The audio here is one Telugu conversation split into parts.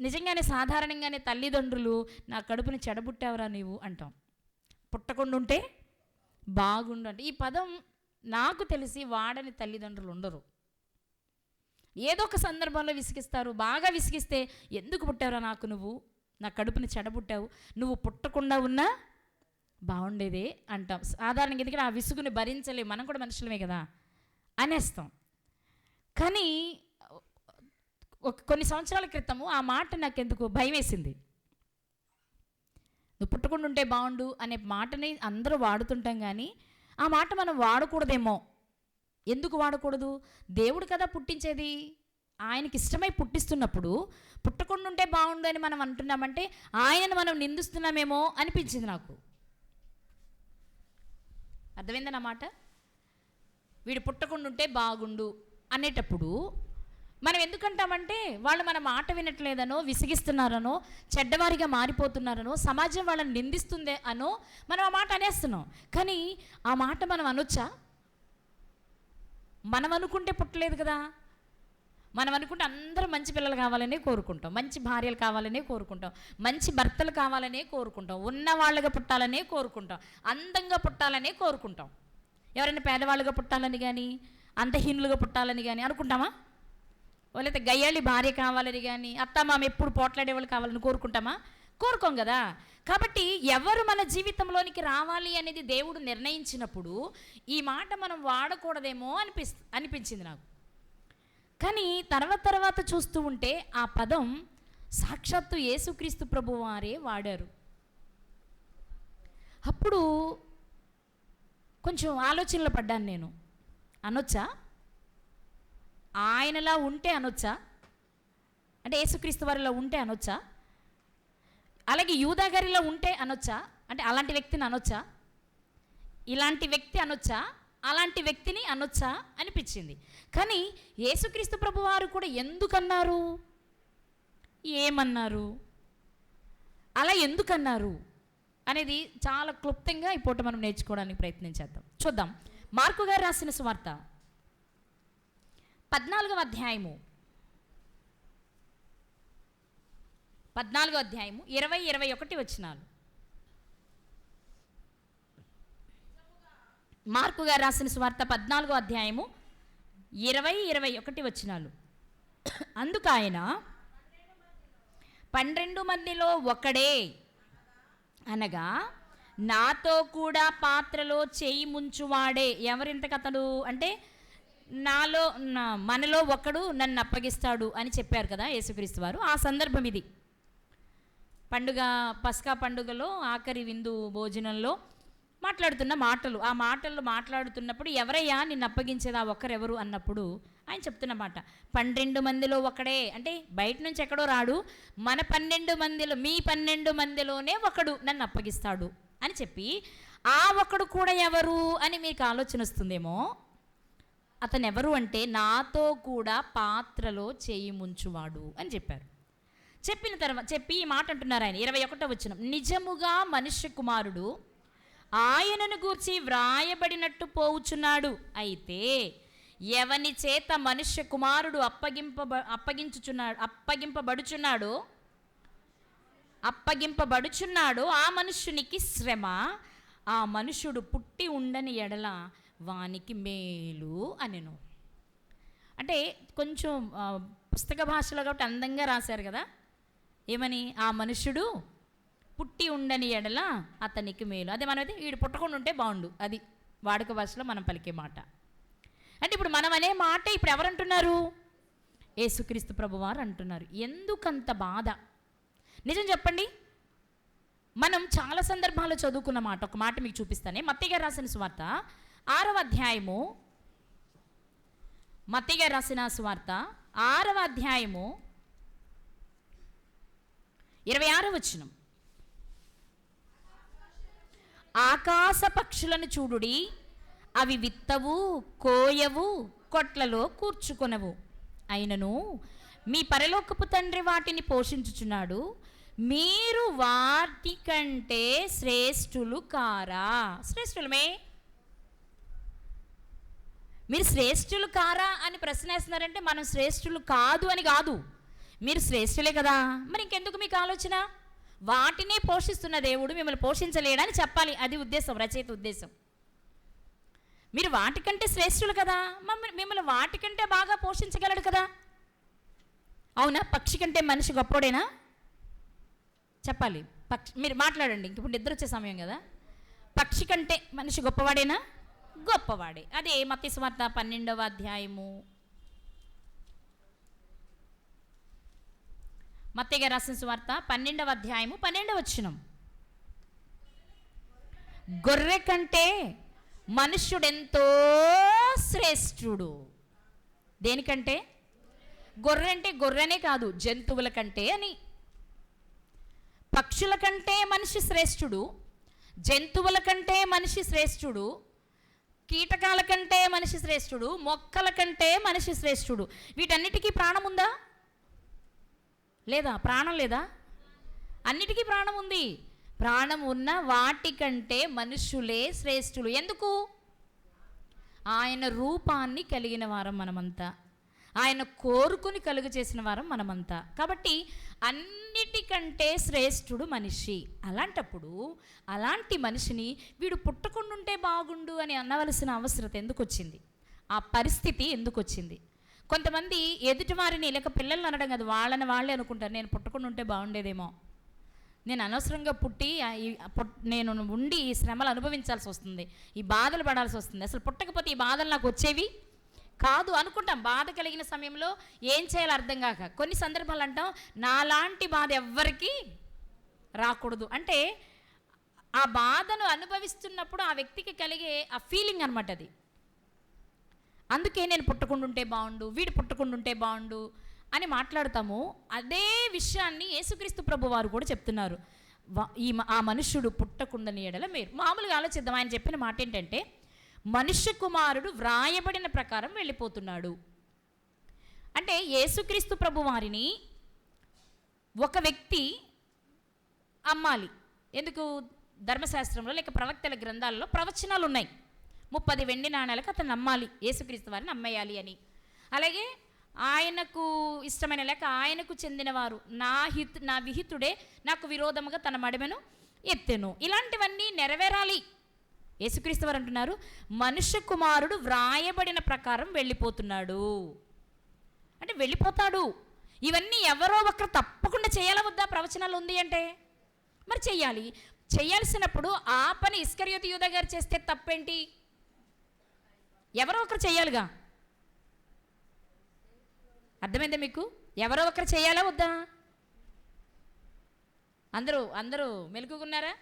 నిజంగానే సాధారణంగానే తల్లిదండ్రులు నా కడుపుని చెడబుట్టావరా నీవు అంటాం. పుట్టకుండా ఉంటే బాగుండు అంటే ఈ పదం నాకు తెలిసి వాడని తల్లిదండ్రులు ఉండరు. ఏదో ఒక సందర్భంలో విసిగిస్తారు. బాగా విసిగిస్తే ఎందుకు పుట్టావురా నాకు, నువ్వు నా కడుపుని చెడబుట్టావు, నువ్వు పుట్టకుండా ఉన్నా బాగుండేదే అంటాం సాధారణంగా. ఎందుకంటే ఆ విసుగుని భరించలేము, మనం కూడా మనుషులమే కదా అనేస్తాం. కానీ కొన్ని సంవత్సరాల క్రితము ఆ మాట నాకెందుకు భయం వేసింది. నువ్వు పుట్టకుండా ఉంటే బాగుండు అనే మాటని అందరూ వాడుతుంటాం, కానీ ఆ మాట మనం వాడకూడదేమో. ఎందుకు వాడకూడదు? దేవుడు కదా పుట్టించేది, ఆయనకి ఇష్టమై పుట్టిస్తున్నప్పుడు పుట్టకుండా ఉంటే బాగుండు అని మనం అంటున్నామంటే ఆయనను మనం నిందిస్తున్నామేమో అనిపించింది నాకు. అర్థమైందన్న మాట. వీడు పుట్టకుండా ఉంటే బాగుండు అనేటప్పుడు మనం ఎందుకంటామంటే వాళ్ళు మన మాట వినట్లేదనో, విసిగిస్తున్నారనో, చెడ్డవారిగా మారిపోతున్నారనో, సమాజం వాళ్ళని నిందిస్తుందే అనో మనం ఆ మాట అనేస్తున్నాం. కానీ ఆ మాట మనం అనొచ్చా? మనం అనుకుంటే పుట్టలేదు కదా. మనం అనుకుంటే అందరూ మంచి పిల్లలు కావాలనే కోరుకుంటాం, మంచి భార్యలు కావాలనే కోరుకుంటాం, మంచి భర్తలు కావాలనే కోరుకుంటాం, ఉన్న వాళ్ళగా పుట్టాలనే కోరుకుంటాం, అందంగా పుట్టాలనే కోరుకుంటాం. ఎవరైనా పేదవాళ్ళుగా పుట్టాలని కానీ, అంతహీనులుగా పుట్టాలని కానీ అనుకుంటామా? వాళ్ళైతే గయ్యాళి భార్య కావాలని కానీ, అత్తమామ ఎప్పుడు పోట్లాడేవాళ్ళు కావాలని కోరుకుంటామా? కోరుకోం కదా. కాబట్టి ఎవరు మన జీవితంలోనికి రావాలి అనేది దేవుడు నిర్ణయించినప్పుడు ఈ మాట మనం వాడకూడదేమో అనిపించింది నాకు. కానీ తర్వాత చూస్తూ ఉంటే ఆ పదం సాక్షాత్తు యేసుక్రీస్తు ప్రభువారే వాడారు. అప్పుడు కొంచెం ఆలోచనలో పడ్డాను నేను. అనొచ్చా? ఆయనలా ఉంటే అనొచ్చా? అంటే యేసుక్రీస్తు వారిలో ఉంటే అనొచ్చా? అలాగే యూదా గారిలో ఉంటే అనొచ్చా? అంటే అలాంటి వ్యక్తిని అనొచ్చా? ఇలాంటి వ్యక్తి అనొచ్చా? అలాంటి వ్యక్తిని అనొచ్చా అనిపించింది. కానీ యేసుక్రీస్తు ప్రభువారు కూడా ఎందుకన్నారు, ఏమన్నారు, అలా ఎందుకన్నారు అనేది చాలా క్లుప్తంగా ఈ పూట మనం నేర్చుకోవడానికి ప్రయత్నం చేద్దాం. చూద్దాం. మార్కు గారు రాసిన సువార్త 14వ అధ్యాయము 20-21 వచనాలు. మార్కు గారు రాసిన సువార్త 14వ అధ్యాయము 20-21 వచనాలు. అందుకు ఆయన 12 మందిలో ఒకడే, అనగా నాతో కూడా పాత్రలో చేయి ముంచువాడే. ఎవరింతకతడు అంటే మనలో ఒకడు నన్ను అప్పగిస్తాడు అని చెప్పారు కదా యేసుక్రీస్తు వారు. ఆ సందర్భం ఇది. పస్కా పండుగలో ఆఖరి విందు భోజనంలో మాట్లాడుతున్న మాటలు. ఆ మాటల్లో మాట్లాడుతున్నప్పుడు ఎవరయ్యా నిన్ను అప్పగించేది, ఆ ఒక్కరెవరు అన్నప్పుడు ఆయన చెప్తున్నమాట 12 మందిలో ఒకడే. అంటే బయట నుంచి ఎక్కడో రాడు, మన 12 మందిలో, మీ 12 మందిలోనే ఒకడు నన్ను అప్పగిస్తాడు అని చెప్పి, ఆ ఒకడు కూడా ఎవరు అని మీకు ఆలోచన వస్తుందేమో. అతను ఎవరు అంటే నాతో కూడా పాత్రలో చేయి ముంచువాడు అని చెప్పారు. చెప్పి ఈ మాట అంటున్నారు ఆయన 21వ వచనం. నిజముగా మనుష్య కుమారుడు ఆయనను గూర్చి వ్రాయబడినట్టు పోవుచున్నాడు. అయితే ఎవని చేత మనుష్య కుమారుడు అప్పగింపబడుచున్నాడో ఆ మనుష్యునికి శ్రమ, ఆ మనుష్యుడు పుట్టి ఉండని ఎడల వానికి మేలు అనెను. అంటే కొంచెం పుస్తక భాషలో కాబట్టి అందంగా రాశారు కదా. ఏమని? ఆ మనుష్యుడు పుట్టి ఉండని ఎడల అతనికి మేలు. అదే మనమైతే వీడు పుట్టకుండా ఉంటే బాగుండు, అది వాడుక భాషలో మనం పలికే మాట. అంటే ఇప్పుడు మనం అనే మాట ఇప్పుడు ఎవరంటున్నారు? యేసుక్రీస్తు ప్రభువారు అంటున్నారు. ఎందుకంత బాధ? నిజం చెప్పండి. మనం చాలా సందర్భాల్లో చదువుకున్న మాట, ఒక మాట మీకు చూపిస్తానే. మత్తయి గారు రాసిన సువార్త 6వ అధ్యాయము, మత్తయి గారు రాసిన సువార్త 6వ అధ్యాయము 26వ వచనం. ఆకాశ పక్షులను చూడుడి, అవి విత్తవు, కోయవు, కొట్లలో కూర్చుకొనవు, అయినను మీ పరలోకపు తండ్రి వాటిని పోషించుచున్నాడు. మీరు వాటి కంటే శ్రేష్ఠులు కారా? శ్రేష్ఠులమే. మీరు శ్రేష్ఠులు కారా అని ప్రశ్న వేస్తున్నారంటే మనం శ్రేష్ఠులు కాదు అని కాదు. మీరు శ్రేష్ఠులే కదా, మరి ఇంకెందుకు మీకు ఆలోచన? వాటినే పోషిస్తున్న దేవుడు మిమ్మల్ని పోషించలేడని చెప్పాలి. అది ఉద్దేశం, రచయిత ఉద్దేశం. మీరు వాటికంటే శ్రేష్ఠులు కదా, మిమ్మల్ని వాటికంటే బాగా పోషించగలడు కదా. అవునా? పక్షి కంటే మనిషి గొప్పోడేనా? చెప్పాలి. మీరు మాట్లాడండి, ఇంక ఇప్పుడు నిద్ర వచ్చే సమయం కదా. పక్షి కంటే మనిషి గొప్పవాడేనా? గొప్పవాడే. అదే మత్తయి సువార్త 12వ అధ్యాయము, మత్తయి గారు రాసిన సువార్త 12వ అధ్యాయము 12వ వచనం. గొర్రె కంటే మనుష్యుడెంతో శ్రేష్ఠుడు. దేనికంటే? గొర్రె అంటే గొర్రెనే కాదు, జంతువుల కంటే అని. పక్షుల కంటే మనిషి శ్రేష్ఠుడు, జంతువుల కంటే మనిషి శ్రేష్ఠుడు, కీటకాల కంటే మనిషి శ్రేష్ఠుడు, మొక్కల కంటే మనిషి శ్రేష్ఠుడు. వీటన్నిటికీ ప్రాణం ఉందా లేదా? ప్రాణం లేదా? అన్నిటికీ ప్రాణం ఉంది. ప్రాణం ఉన్న వాటికంటే మనుషులే శ్రేష్ఠులు. ఎందుకు? ఆయన రూపాన్ని కలిగిన వారం మనమంతా, ఆయన కోరుకుని కలుగు చేసిన వారం మనమంతా. కాబట్టి అన్నిటికంటే శ్రేష్ఠుడు మనిషి. అలాంటప్పుడు అలాంటి మనిషిని వీడు పుట్టకుండుంటే బాగుండు అని అనవలసిన అవసరం ఎందుకు వచ్చింది? ఆ పరిస్థితి ఎందుకు వచ్చింది? కొంతమంది ఎదుటివారిని లేక పిల్లల్ని అనడం కాదు, వాళ్ళని వాళ్ళే అనుకుంటారు, నేను పుట్టకుండా ఉంటే బాగుండేదేమో, నేను అనవసరంగా పుట్టి నేను ఉండి ఈ శ్రమలు అనుభవించాల్సి వస్తుంది, ఈ బాధలు పడాల్సి వస్తుంది, అసలు పుట్టకపోతే ఈ బాధలు నాకు వచ్చేవి కాదు అనుకుంటాం. బాధ కలిగిన సమయంలో ఏం చేయాలో అర్థం కాక కొన్ని సందర్భాలు అంటాం, నాలాంటి బాధ ఎవ్వరికీ రాకూడదు. అంటే ఆ బాధను అనుభవిస్తున్నప్పుడు ఆ వ్యక్తికి కలిగే ఆ ఫీలింగ్ అనమాట అది. అందుకే నేను పుట్టకుండా ఉంటే బాగుండు, వీడు పుట్టకుండా ఉంటే బాగుండు అని మాట్లాడతాము. అదే విషయాన్ని యేసుక్రీస్తు ప్రభు వారు కూడా చెప్తున్నారు. ఆ మనుష్యుడు పుట్టకుండాని ఎడల మీరు మామూలుగా ఆలోచిద్దాం. ఆయన చెప్పిన మాట ఏంటంటే, మనుష్య కుమారుడు వ్రాయబడిన ప్రకారం వెళ్ళిపోతున్నాడు. అంటే యేసుక్రీస్తు ప్రభు వారిని ఒక వ్యక్తి అమ్మాలి. ఎందుకు? ధర్మశాస్త్రంలో లేక ప్రవక్తల గ్రంథాలలో ప్రవచనాలు ఉన్నాయి. 30 వెండి నాణాలకు అతను నమ్మాలి, యేసుక్రీస్తు వారిని అమ్మేయాలి అని. అలాగే ఆయనకు ఇష్టమైన లేక ఆయనకు చెందినవారు నా విహితుడే నాకు విరోధముగా తన మడిమెను ఎత్తెను. ఇలాంటివన్నీ నెరవేరాలి. యేసుక్రీస్తు వారు అంటున్నారు, మనుష్య కుమారుడు వ్రాయబడిన ప్రకారం వెళ్ళిపోతున్నాడు. అంటే వెళ్ళిపోతాడు. ఇవన్నీ ఎవరో ఒకరు తప్పకుండా చేయాలా వద్దా? ప్రవచనాలు ఉంది అంటే మరి చెయ్యాలి. చేయాల్సినప్పుడు ఆ పని ఇస్కరియోతు యూదా గారు చేస్తే తప్పేంటి? ఎవరో ఒకరు చేయాలిగా. అర్థమైందా మీకు? ఎవరో ఒకరు చేయాలా వద్దా? అందరూ మెలుగుకున్నారా?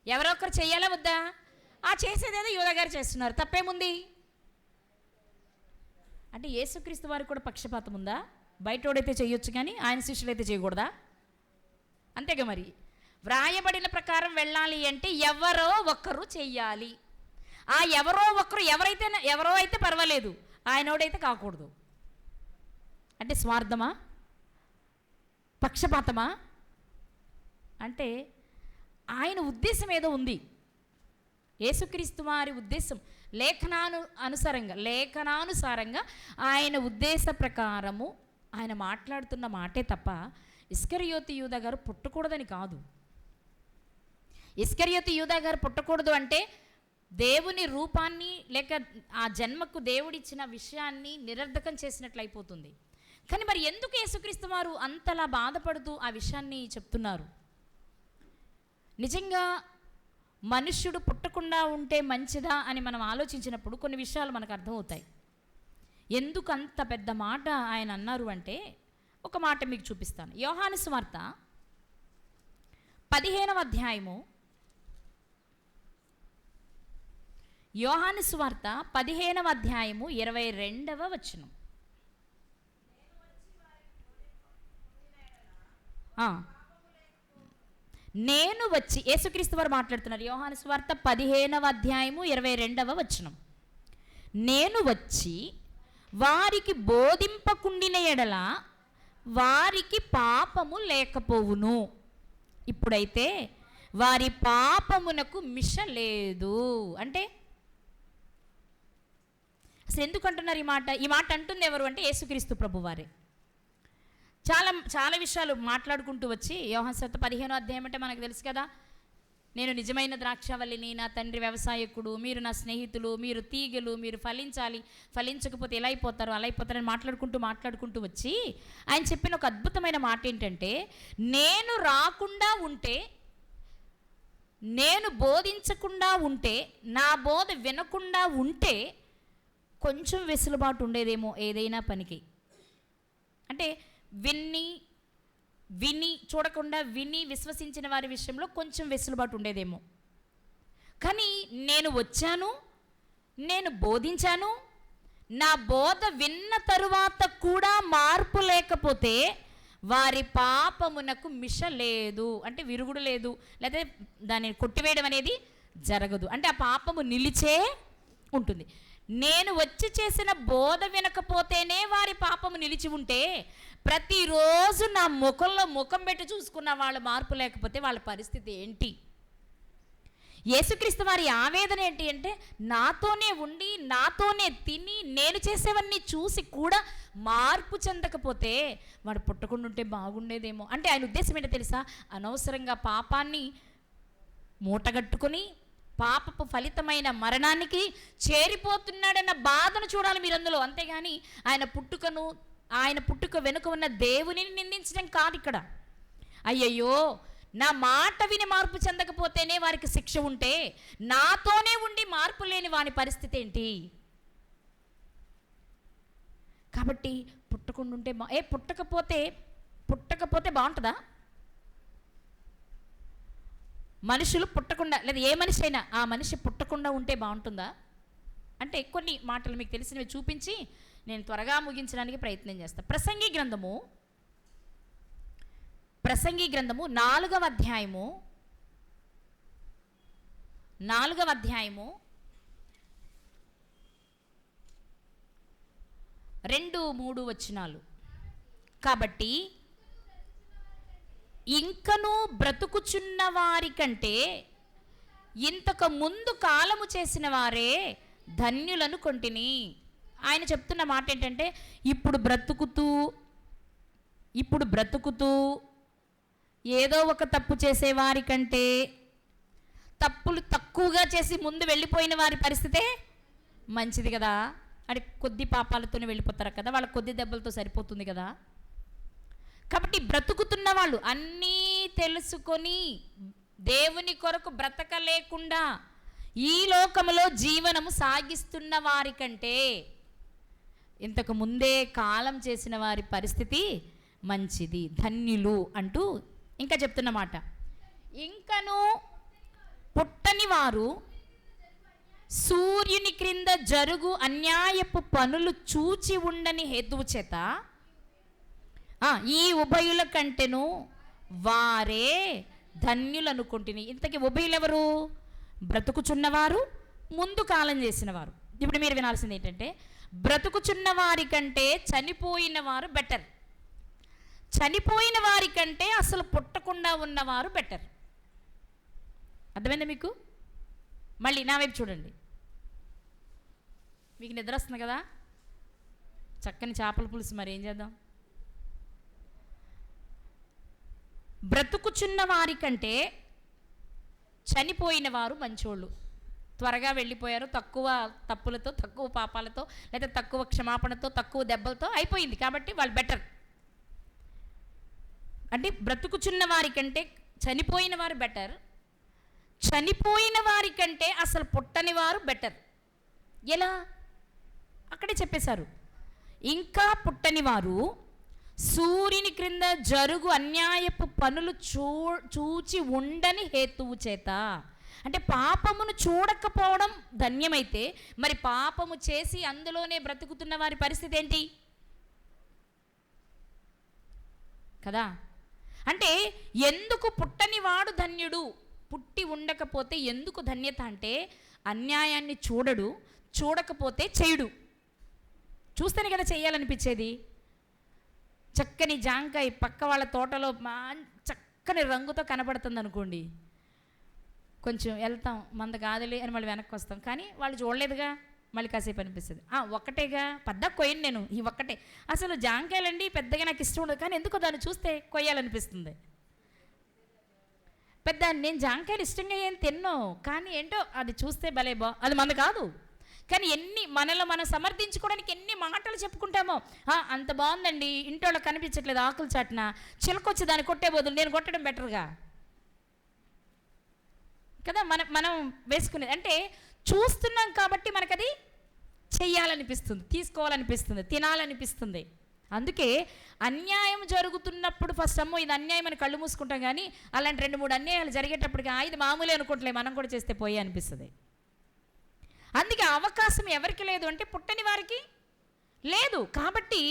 ఎవరో ఒకరు చేయాలా వద్దా? ఆ చేసేదేదో యూదా గారు చేస్తున్నారు, తప్పేముంది? అంటే యేసుక్రీస్తు వారికి కూడా పక్షపాతం ఉందా? బయటోడైతే చేయొచ్చు కానీ ఆయన శిష్యులైతే చేయకూడదా? అంతేగా. మరి వ్రాయబడిన ప్రకారం వెళ్ళాలి అంటే ఎవరో ఒకరు చెయ్యాలి. ఆ ఎవరో ఒకరు ఎవరో అయితే పర్వాలేదు, ఆయనోడైతే కాకూడదు. అంటే స్వార్థమా? పక్షపాతమా? అంటే ఆయన ఉద్దేశం ఏదో ఉంది. యేసుక్రీస్తు వారి ఉద్దేశం లేఖనానుసారంగా ఆయన ఉద్దేశ ప్రకారము ఆయన మాట్లాడుతున్న మాటే తప్ప ఇస్కరియోతు యూదా గారు పుట్టకూడదని కాదు. ఇస్కరియోతు యూదా గారు పుట్టకూడదు అంటే దేవుని రూపాన్ని లేక ఆ జన్మకు దేవుడిచ్చిన విషయాన్ని నిరర్ధకం చేసినట్లు అయిపోతుంది. కానీ మరి ఎందుకు యేసుక్రీస్తు వారు అంతలా బాధపడుతూ ఆ విషయాన్ని చెప్తున్నారు? నిజంగా మనుష్యుడు పుట్టకుండా ఉంటే మంచిదా అని మనం ఆలోచించినప్పుడు కొన్ని విషయాలు మనకు అర్థమవుతాయి. ఎందుకు అంత పెద్ద మాట ఆయన అన్నారు అంటే ఒక మాట మీకు చూపిస్తాను. యోహాను సువార్త 15వ అధ్యాయము, యోహాను సువార్త 15వ అధ్యాయము 22వ వచనం. నేను వచ్చి, యేసుక్రీస్తు వారు మాట్లాడుతున్నారు. యోహాను సువార్త 15వ అధ్యాయము 22వ వచనం. నేను వచ్చి వారికి బోధింపకుండిన ఎడల వారికి పాపము లేకపోవును. ఇప్పుడైతే వారి పాపమునకు మిష లేదు. అంటే అసలు ఎందుకు అంటున్నారు ఈ మాట? ఈ మాట అంటుంది ఎవరు అంటే యేసుక్రీస్తు ప్రభువారే. చాలా చాలా విషయాలు మాట్లాడుకుంటూ వచ్చి యోహాను సువార్త 15వ అధ్యాయం అంటే మనకు తెలుసు కదా. నేను నిజమైన ద్రాక్షవల్లిని, నా తండ్రి వ్యవసాయకుడు, మీరు నా స్నేహితులు, మీరు తీగలు, మీరు ఫలించాలి, ఫలించకపోతే ఎలా అయిపోతారు, అలా అయిపోతారని మాట్లాడుకుంటూ వచ్చి ఆయన చెప్పిన ఒక అద్భుతమైన మాట ఏంటంటే, నేను రాకుండా ఉంటే, నేను బోధించకుండా ఉంటే, నా బోధ వినకుండా ఉంటే కొంచెం వెసులుబాటు ఉండేదేమో ఏదైనా పనికి. అంటే విని చూడకుండా విని విశ్వసించిన వారి విషయంలో కొంచెం వెసులుబాటు ఉండేదేమో. కానీ నేను వచ్చాను, నేను బోధించాను, నా బోధ విన్న తరువాత కూడా మార్పు లేకపోతే వారి పాపమునకు మిష లేదు, అంటే విరుగుడు లేదు, లేకపోతే దాన్ని కొట్టివేయడం అనేది జరగదు. అంటే ఆ పాపము నిలిచే ఉంటుంది. నేను వచ్చి చేసిన బోధ వినకపోతేనే వారి పాపము నిలిచి ఉంటే, ప్రతిరోజు నా ముఖంలో ముఖం పెట్టి చూసుకున్న వాళ్ళ మార్పు లేకపోతే వాళ్ళ పరిస్థితి ఏంటి? యేసుక్రీస్తు వారి ఆవేదన ఏంటి అంటే, నాతోనే ఉండి, నాతోనే తిని, నేను చేసేవన్నీ చూసి కూడా మార్పు చెందకపోతే వాడు పుట్టకుండా ఉంటే బాగుండేదేమో. అంటే ఆయన ఉద్దేశం ఏంటో తెలుసా? అనవసరంగా పాపాన్ని మూటగట్టుకొని పాపపు ఫలితమైన మరణానికి చేరిపోతున్నాడన్న బాధను చూడాలి మీరు అందులో. అంతేగాని ఆయన పుట్టుక వెనుక ఉన్న దేవుని నిందించడం కాదు ఇక్కడ. అయ్యయ్యో, నా మాట విని మార్పు చెందకపోతేనే వారికి శిక్ష ఉంటే, నాతోనే ఉండి మార్పు లేని వాని పరిస్థితి ఏంటి? కాబట్టి పుట్టకుండా ఉంటే పుట్టకపోతే బాగుంటుందా? మనుషులు పుట్టకుండా, లేదా ఏ మనిషి అయినా ఆ మనిషి పుట్టకుండా ఉంటే బాగుంటుందా అంటే, కొన్ని మాటలు మీకు తెలిసినవి చూపించి నేను త్వరగా ముగించడానికి ప్రయత్నం చేస్తాను. ప్రసంగి గ్రంథము 4వ అధ్యాయము 2-3 వచనాలు. కాబట్టి ఇంకనూ బ్రతుకుచున్న వారి కంటే ఇంతకు ముందు కాలము చేసిన వారే ధన్యులను కొంటిని. ఆయన చెప్తున్న మాట ఏంటంటే, ఇప్పుడు బ్రతుకుతూ ఏదో ఒక తప్పు చేసేవారి కంటే, తప్పులు తక్కువగా చేసి ముందు వెళ్ళిపోయిన వారి పరిస్థితే మంచిది కదా. అంటే కొద్ది పాపాలతోనే వెళ్ళిపోతారు కదా, వాళ్ళ కొద్ది దెబ్బలతో సరిపోతుంది కదా. కాబట్టి బ్రతుకుతున్న వాళ్ళు అన్నీ తెలుసుకొని దేవుని కొరకు బ్రతకలేకుండా ఈ లోకములో జీవనము సాగిస్తున్న వారి కంటే ఇంతకు ముందే కాలం చేసిన వారి పరిస్థితి మంచిది, ధన్యులు అంటూ ఇంకా చెప్తున్నమాట. ఇంకను పుట్టని వారు సూర్యుని క్రింద జరుగు అన్యాయపు పనులు చూచి ఉండని హేతువు చేత ఈ ఉభయుల కంటేను వారే ధన్యులు అనుకుంటుని. ఇంతకీ ఉభయులు ఎవరు? బ్రతుకుచున్నవారు, ముందు కాలం చేసిన వారు. ఇప్పుడు మీరు వినాల్సింది ఏంటంటే, బ్రతుకుచున్న వారి కంటే చనిపోయిన వారు బెటర్, చనిపోయిన వారి కంటే అసలు పుట్టకుండా ఉన్నవారు బెటర్. అర్థమైందా మీకు? మళ్ళీ నా వైపు చూడండి. మీకు నిద్ర వస్తుంది కదా, చక్కని చేపల పులుసు, మరి ఏం చేద్దాం? బ్రతుకుచున్న వారి కంటే చనిపోయిన వారు మంచోళ్ళు. త్వరగా వెళ్ళిపోయారు, తక్కువ తప్పులతో, తక్కువ పాపాలతో, లేదా తక్కువ క్షమాపణతో, తక్కువ దెబ్బలతో అయిపోయింది, కాబట్టి వాళ్ళు బెటర్. అంటే బ్రతుకుచున్న వారి కంటే చనిపోయిన వారు బెటర్, చనిపోయిన వారి కంటే అసలు పుట్టని వారు బెటర్. ఎలా? అక్కడే చెప్పేశారు. ఇంకా పుట్టని వారు సూర్యుని క్రింద జరుగు అన్యాయపు పనులు చూచి ఉండని హేతువు చేత. అంటే పాపమును చూడకపోవడం ధన్యమైతే, మరి పాపము చేసి అందులోనే బ్రతుకుతున్న వారి పరిస్థితి ఏంటి కదా? అంటే ఎందుకు పుట్టని వాడు ధన్యుడు? పుట్టి ఉండకపోతే ఎందుకు ధన్యత అంటే, అన్యాయాన్ని చూడకపోతే చేయుడు. చూస్తేనే కదా చెయ్యాలనిపించేది. చక్కని జాంకాయ పక్క వాళ్ళ తోటలో చక్కని రంగుతో కనబడుతుంది అనుకోండి, కొంచెం వెళ్తాం, మంద కాదులే అని మళ్ళీ వెనక్కి వస్తాం. కానీ వాళ్ళు చూడలేదుగా, మళ్ళీ కాసేపు అనిపిస్తుంది, ఒక్కటేగా పెద్ద కొయ్యను నేను, ఈ ఒక్కటే. అసలు జాంకాయలండి పెద్దగా నాకు ఇష్టం ఉండదు, కానీ ఎందుకో దాన్ని చూస్తే కొయ్యాలనిపిస్తుంది. పెద్ద నేను జాంకాయలు ఇష్టంగా ఏం తిన్నో, కానీ ఏంటో అది చూస్తే భలే అది మంది కాదు. కానీ మనలో మనం సమర్థించుకోవడానికి ఎన్ని మాటలు చెప్పుకుంటామో. అంత బాగుందండి, ఇంట్లో కనిపించట్లేదు ఆకులు చాటున, చిలకొచ్చి దాన్ని కొట్టే బదులు నేను కొట్టడం బెటర్గా కదా మనం వేసుకునేది. అంటే చూస్తున్నాం కాబట్టి మనకు అది చెయ్యాలనిపిస్తుంది, తీసుకోవాలనిపిస్తుంది, తినాలనిపిస్తుంది. అందుకే అన్యాయం జరుగుతున్నప్పుడు ఫస్ట్ అమ్మో ఇది అన్యాయం అని కళ్ళు మూసుకుంటాం, కానీ అలాంటి 2-3 అన్యాయాలు జరిగేటప్పటికి ఇది మామూలే అనుకోవట్లే, మనం కూడా చేస్తే పోయే అనిపిస్తుంది. అందుకే అవకాశం ఎవరికి లేదు అంటే పుట్టని వారికి లేదు. కాబట్టి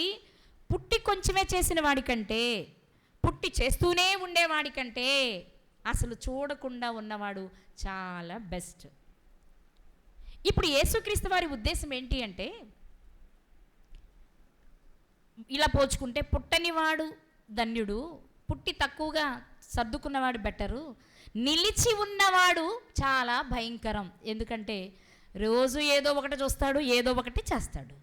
పుట్టి కొంచెమే చేసిన వాడికంటే, పుట్టి చేస్తూనే ఉండేవాడికంటే అసలు చూడకుండా ఉన్నవాడు చాలా బెస్ట్. ఇప్పుడు యేసుక్రీస్తు వారి ఉద్దేశం ఏంటి అంటే, ఇలా పోల్చుకుంటే పుట్టనివాడు ధన్యుడు, పుట్టి తక్కువగా సర్దుకున్నవాడు బెటరు, నిలిచి ఉన్నవాడు చాలా భయంకరం. ఎందుకంటే రోజు ఏదో ఒకటి చూస్తాడు, ఏదో ఒకటి చేస్తాడు.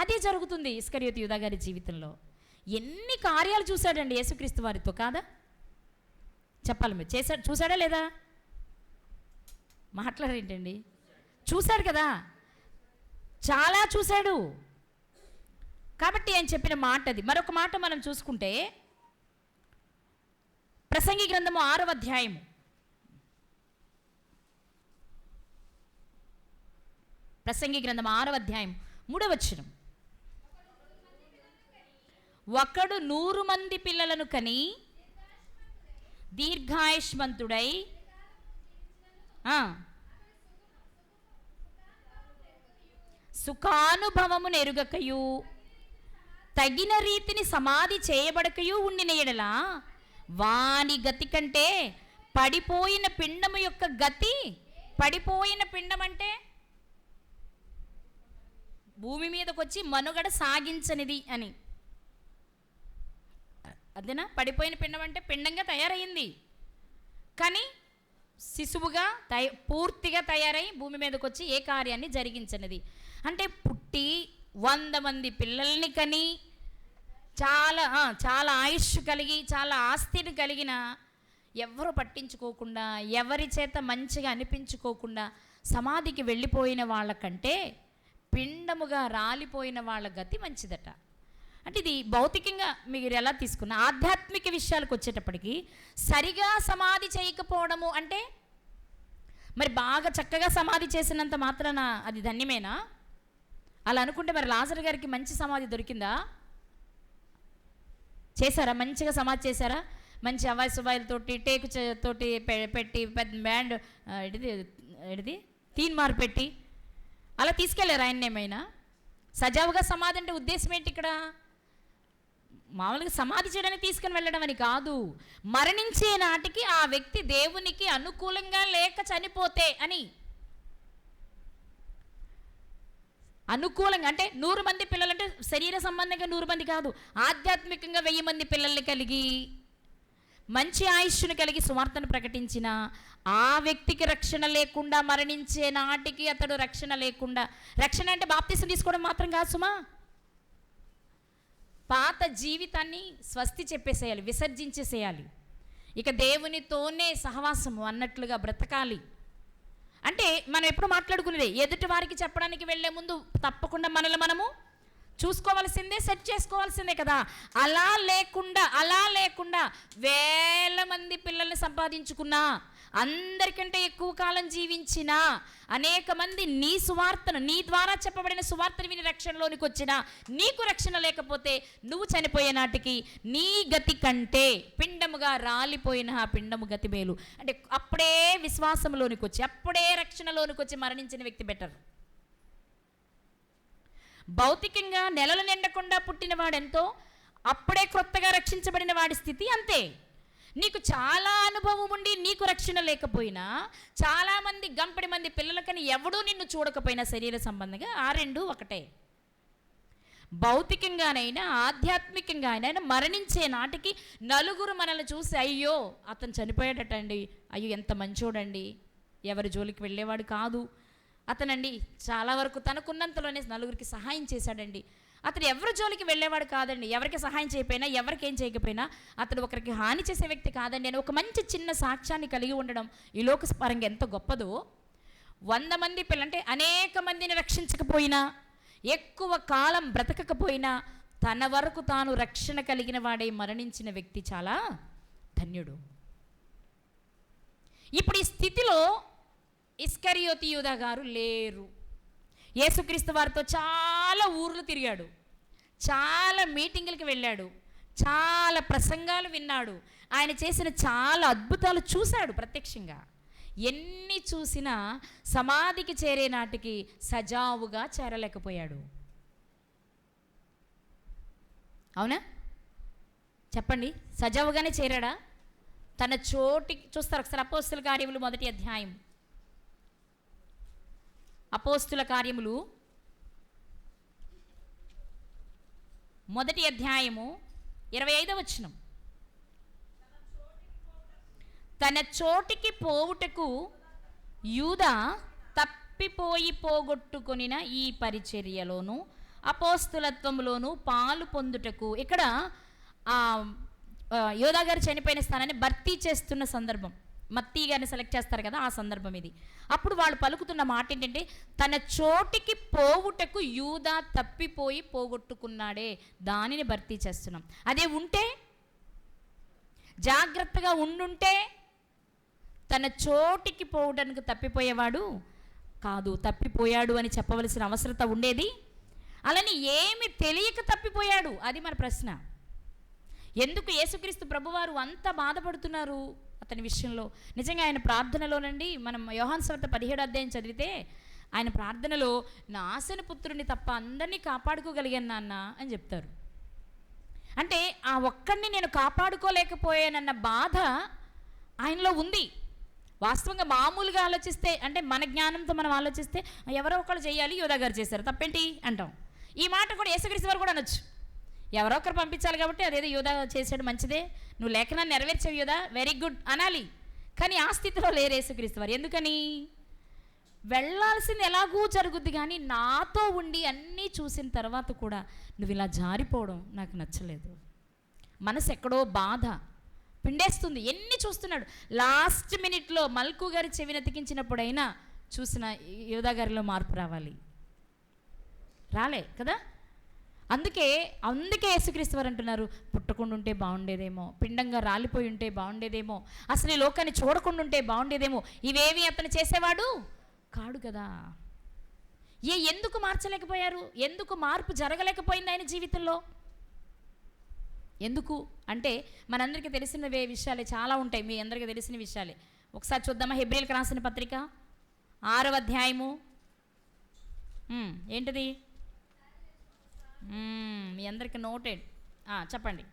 అదే జరుగుతుంది ఇస్కరియోతు యూదా గారి జీవితంలో. ఎన్ని కార్యాలు చూశాడండి యేసుక్రీస్తు వారితో, కాదా? చెప్పాలి మీరు, చూశాడా లేదా? మాట్లాడేంటండి? చూశాడు కదా, చాలా చూశాడు. కాబట్టి ఆయన చెప్పిన మాట అది. మరొక మాట మనం చూసుకుంటే ప్రసంగి గ్రంథము 6వ అధ్యాయము, ప్రసంగి గ్రంథం 6వ అధ్యాయం 3వ వచనం. ఒకడు 100 మంది పిల్లలను కని దీర్ఘాయుష్మంతుడై సుఖానుభవము నెరుగకయు తగిన రీతిని సమాధి చేయబడకయు ఉండిన ఎడల వాని గతి కంటే పడిపోయిన పిండము యొక్క గతి, పడిపోయిన పిండం అంటే భూమి మీదకి వచ్చి మనుగడ సాగించనిది అని, అదేనా? పడిపోయిన పిండం అంటే పిండంగా తయారయ్యింది, కానీ శిశువుగా పూర్తిగా తయారై భూమి మీదకి వచ్చి ఏ కార్యాన్ని జరిగించనిది. అంటే పుట్టి 100 మంది పిల్లల్ని కని చాలా చాలా ఆయుష్ కలిగి చాలా ఆస్తిని కలిగిన, ఎవరు పట్టించుకోకుండా, ఎవరి చేత మంచిగా అనిపించుకోకుండా సమాధికి వెళ్ళిపోయిన వాళ్ళకంటే పిండముగా రాలిపోయిన వాళ్ళ గతి మంచిదట. అంటే ఇది భౌతికంగా మీరు ఎలా తీసుకున్నా, ఆధ్యాత్మిక విషయాలకు వచ్చేటప్పటికి సరిగా సమాధి చేయకపోవడము అంటే, మరి బాగా చక్కగా సమాధి చేసినంత మాత్రాన అది ధన్యమేనా? అలా అనుకుంటే మరి లాజరు గారికి మంచి సమాధి దొరికిందా? చేశారా? మంచిగా సమాధి చేశారా? మంచి అవాయి సువాయిలతోటి, టేకు తోటి పెట్టి, పెద్ద బ్యాండ్ ఎడిది తీన్మార్ పెట్టి అలా తీసుకెళ్ళారు ఆయన. ఏమైనా సజావుగా సమాధి అంటే ఉద్దేశం ఏంటి ఇక్కడ? మామూలుగా సమాధి చేయడానికి తీసుకుని వెళ్ళడం అని కాదు, మరణించే నాటికి ఆ వ్యక్తి దేవునికి అనుకూలంగా లేక చనిపోతే అని. అనుకూలంగా అంటే 100 మంది పిల్లలంటే శరీర సంబంధంగా 100 మంది కాదు, ఆధ్యాత్మికంగా 1000 మంది పిల్లల్ని కలిగి మంచి ఆయుష్ను కలిగి సువార్తను ప్రకటించిన ఆ వ్యక్తికి రక్షణ లేకుండా, మరణించే నాటికి అతడు రక్షణ లేకుండా, రక్షణ అంటే బాప్తిసం తీసుకోవడం మాత్రం కాదు సుమా, పాత జీవితాన్ని స్వస్తి చెప్పేసేయాలి, విసర్జించేసేయాలి, ఇక దేవునితోనే సహవాసము అన్నట్లుగా బ్రతకాలి. అంటే మనం ఎప్పుడు మాట్లాడుకునేదే, ఎదుటి వారికి చెప్పడానికి వెళ్ళే ముందు తప్పకుండా మనల్ని మనము చూసుకోవాల్సిందే, సెట్ చేసుకోవాల్సిందే కదా. అలా లేకుండా 1000 మంది పిల్లల్ని సంపాదించుకున్నా, అందరికంటే ఎక్కువ కాలం జీవించిన, అనేక మంది నీ సువార్తను, నీ ద్వారా చెప్పబడిన సువార్తను విని రక్షణలోనికి వచ్చిన నీకు రక్షణ లేకపోతే నువ్వు చనిపోయే నాటికి నీ గతి కంటే పిండముగా రాలిపోయిన ఆ పిండము గతి మేలు. అంటే అప్పుడే విశ్వాసంలోనికి వచ్చి, అప్పుడే రక్షణలోనికి వచ్చి మరణించిన వ్యక్తి బెటర్. భౌతికంగా నెలలు నిండకుండా పుట్టినవాడెంతో, అప్పుడే క్రొత్తగా రక్షించబడిన వాడి స్థితి అంతే. నీకు చాలా అనుభవం ఉండి నీకు రక్షణ లేకపోయినా, చాలామంది గంపడి మంది పిల్లలకని ఎవడూ నిన్ను చూడకపోయినా శరీర సంబంధంగా ఆ రెండు ఒకటే. భౌతికంగానైనా ఆధ్యాత్మికంగా అయినా మరణించే నాటికి నలుగురు మనల్ని చూసి, అయ్యో అతను చనిపోయాడటండి, అయ్యో ఎంత మంచోడండి, ఎవరి జోలికి వెళ్ళేవాడు కాదు, అతనండి చాలా వరకు తనకున్నంతలోనే నలుగురికి సహాయం చేశాడండి. అతను ఎవరి జోలికి వెళ్ళేవాడు కాదండి. ఎవరికి సహాయం చేయకపోయినా, ఎవరికి ఏం చేయకపోయినా అతడు ఒకరికి హాని చేసే వ్యక్తి కాదండి అని ఒక మంచి చిన్న సాక్ష్యాన్ని కలిగి ఉండడం ఈ లోకపరంగా ఎంత గొప్పదో. 100 మంది పిల్లలంటే అనేక మందిని రక్షించకపోయినా, ఎక్కువ కాలం బ్రతకకపోయినా తన వరకు తాను రక్షణ కలిగిన వాడై మరణించిన వ్యక్తి చాలా ధన్యుడు. ఇప్పుడు ఈ స్థితిలో ఇస్కరియోతు యూదా గారు లేరు. యేసుక్రీస్తు వారితో చాలా ఊర్లు తిరిగాడు, చాలా మీటింగులకి వెళ్ళాడు, చాలా ప్రసంగాలు విన్నాడు, ఆయన చేసిన చాలా అద్భుతాలు చూశాడు ప్రత్యక్షంగా. ఎన్ని చూసినా సమాధికి చేరే నాటికి సజావుగా చేరలేకపోయాడు. అవునా చెప్పండి, సజావుగానే చేరాడా? తన చోటికి చూస్తారు ఒకసారి అపోస్తుల కార్యములు 1వ అధ్యాయం. అపోస్తుల కార్యములు 1వ అధ్యాయము 25వ వచనం. తన చోటికి పోవుటకు యూదా తప్పిపోయి పోగొట్టుకొనిన ఈ పరిచర్యలోను అపోస్తులత్వములోను పాలు పొందుటకు. ఇక్కడ యోధా గారు చనిపోయిన స్థానాన్ని భర్తీ చేస్తున్న సందర్భం, మత్తీ గారిని సెలెక్ట్ చేస్తారు కదా, ఆ సందర్భం ఇది. అప్పుడు వాళ్ళు పలుకుతున్న మాట ఏంటంటే, తన చోటికి పోవుటకు యూదా తప్పిపోయి పోగొట్టుకున్నాడే, దానిని భర్తీ చేస్తున్నాం. అదే ఉంటే, జాగ్రత్తగా ఉండుంటే తన చోటికి పోవడానికి తప్పిపోయేవాడు కాదు, తప్పిపోయాడు అని చెప్పవలసిన అవసరత ఉండేది. అలాని ఏమి తెలియక తప్పిపోయాడు, అది మన ప్రశ్న. ఎందుకు యేసుక్రీస్తు ప్రభువారు అంత బాధపడుతున్నారు అతని విషయంలో? నిజంగా ఆయన ప్రార్థనలోనండి, మనం యోహాను సువార్త 17వ అధ్యాయం చదివితే ఆయన ప్రార్థనలో నాశన పుత్రుని తప్ప అందరినీ కాపాడుకోగలిగాను నాన్న అని చెప్తారు. అంటే ఆ ఒక్కడిని నేను కాపాడుకోలేకపోయానన్న బాధ ఆయనలో ఉంది. వాస్తవంగా మామూలుగా ఆలోచిస్తే, అంటే మన జ్ఞానంతో మనం ఆలోచిస్తే ఎవరో ఒకళ్ళు చేయాలి, యోధా గారు చేశారు, తప్పేంటి అంటాం. ఈ మాట కూడా యేసుక్రీస్తు వారు కూడా అనొచ్చు, ఎవరో ఒకరు పంపించాలి కాబట్టి అదేదో యోధా చేశాడు, మంచిదే, నువ్వు లేఖనాన్ని నెరవేర్చావు యోధా, వెరీ గుడ్ అనాలి. కానీ ఆ స్థితిలో లేరు యేసుక్రీస్తు వారు. ఎందుకని? వెళ్ళాల్సింది ఎలాగూ జరుగుద్ది, కానీ నాతో ఉండి అన్నీ చూసిన తర్వాత కూడా నువ్వు ఇలా జారిపోవడం నాకు నచ్చలేదు. మనసు ఎక్కడో బాధ పిండేస్తుంది. ఎన్ని చూస్తున్నాడు. లాస్ట్ మినిట్లో మల్కు గారి చెవిని అతికించినప్పుడైనా చూసిన యోధా గారిలో మార్పు రావాలి, రాలే కదా. అందుకే యేసుక్రీస్తు వారు అంటున్నారు, పుట్టకుండా ఉంటే బాగుండేదేమో, పిండంగా రాలిపోయి ఉంటే బాగుండేదేమో, అసలు ఈ లోకాన్ని చూడకుండా ఉంటే బాగుండేదేమో. ఇవేవి అతను చేసేవాడు కాడు కదా. ఎందుకు మార్చలేకపోయారు? ఎందుకు మార్పు జరగలేకపోయింది ఆయన జీవితంలో? ఎందుకు అంటే మనందరికీ తెలిసిన విషయాలే చాలా ఉంటాయి, మీ అందరికీ తెలిసిన విషయాలే. ఒకసారి చూద్దామా? హెబ్రీయులకు రాసిన పత్రిక 6వ అధ్యాయము. ఏంటిది? మీ అందరికీ నోటెడ్. చెప్పండి.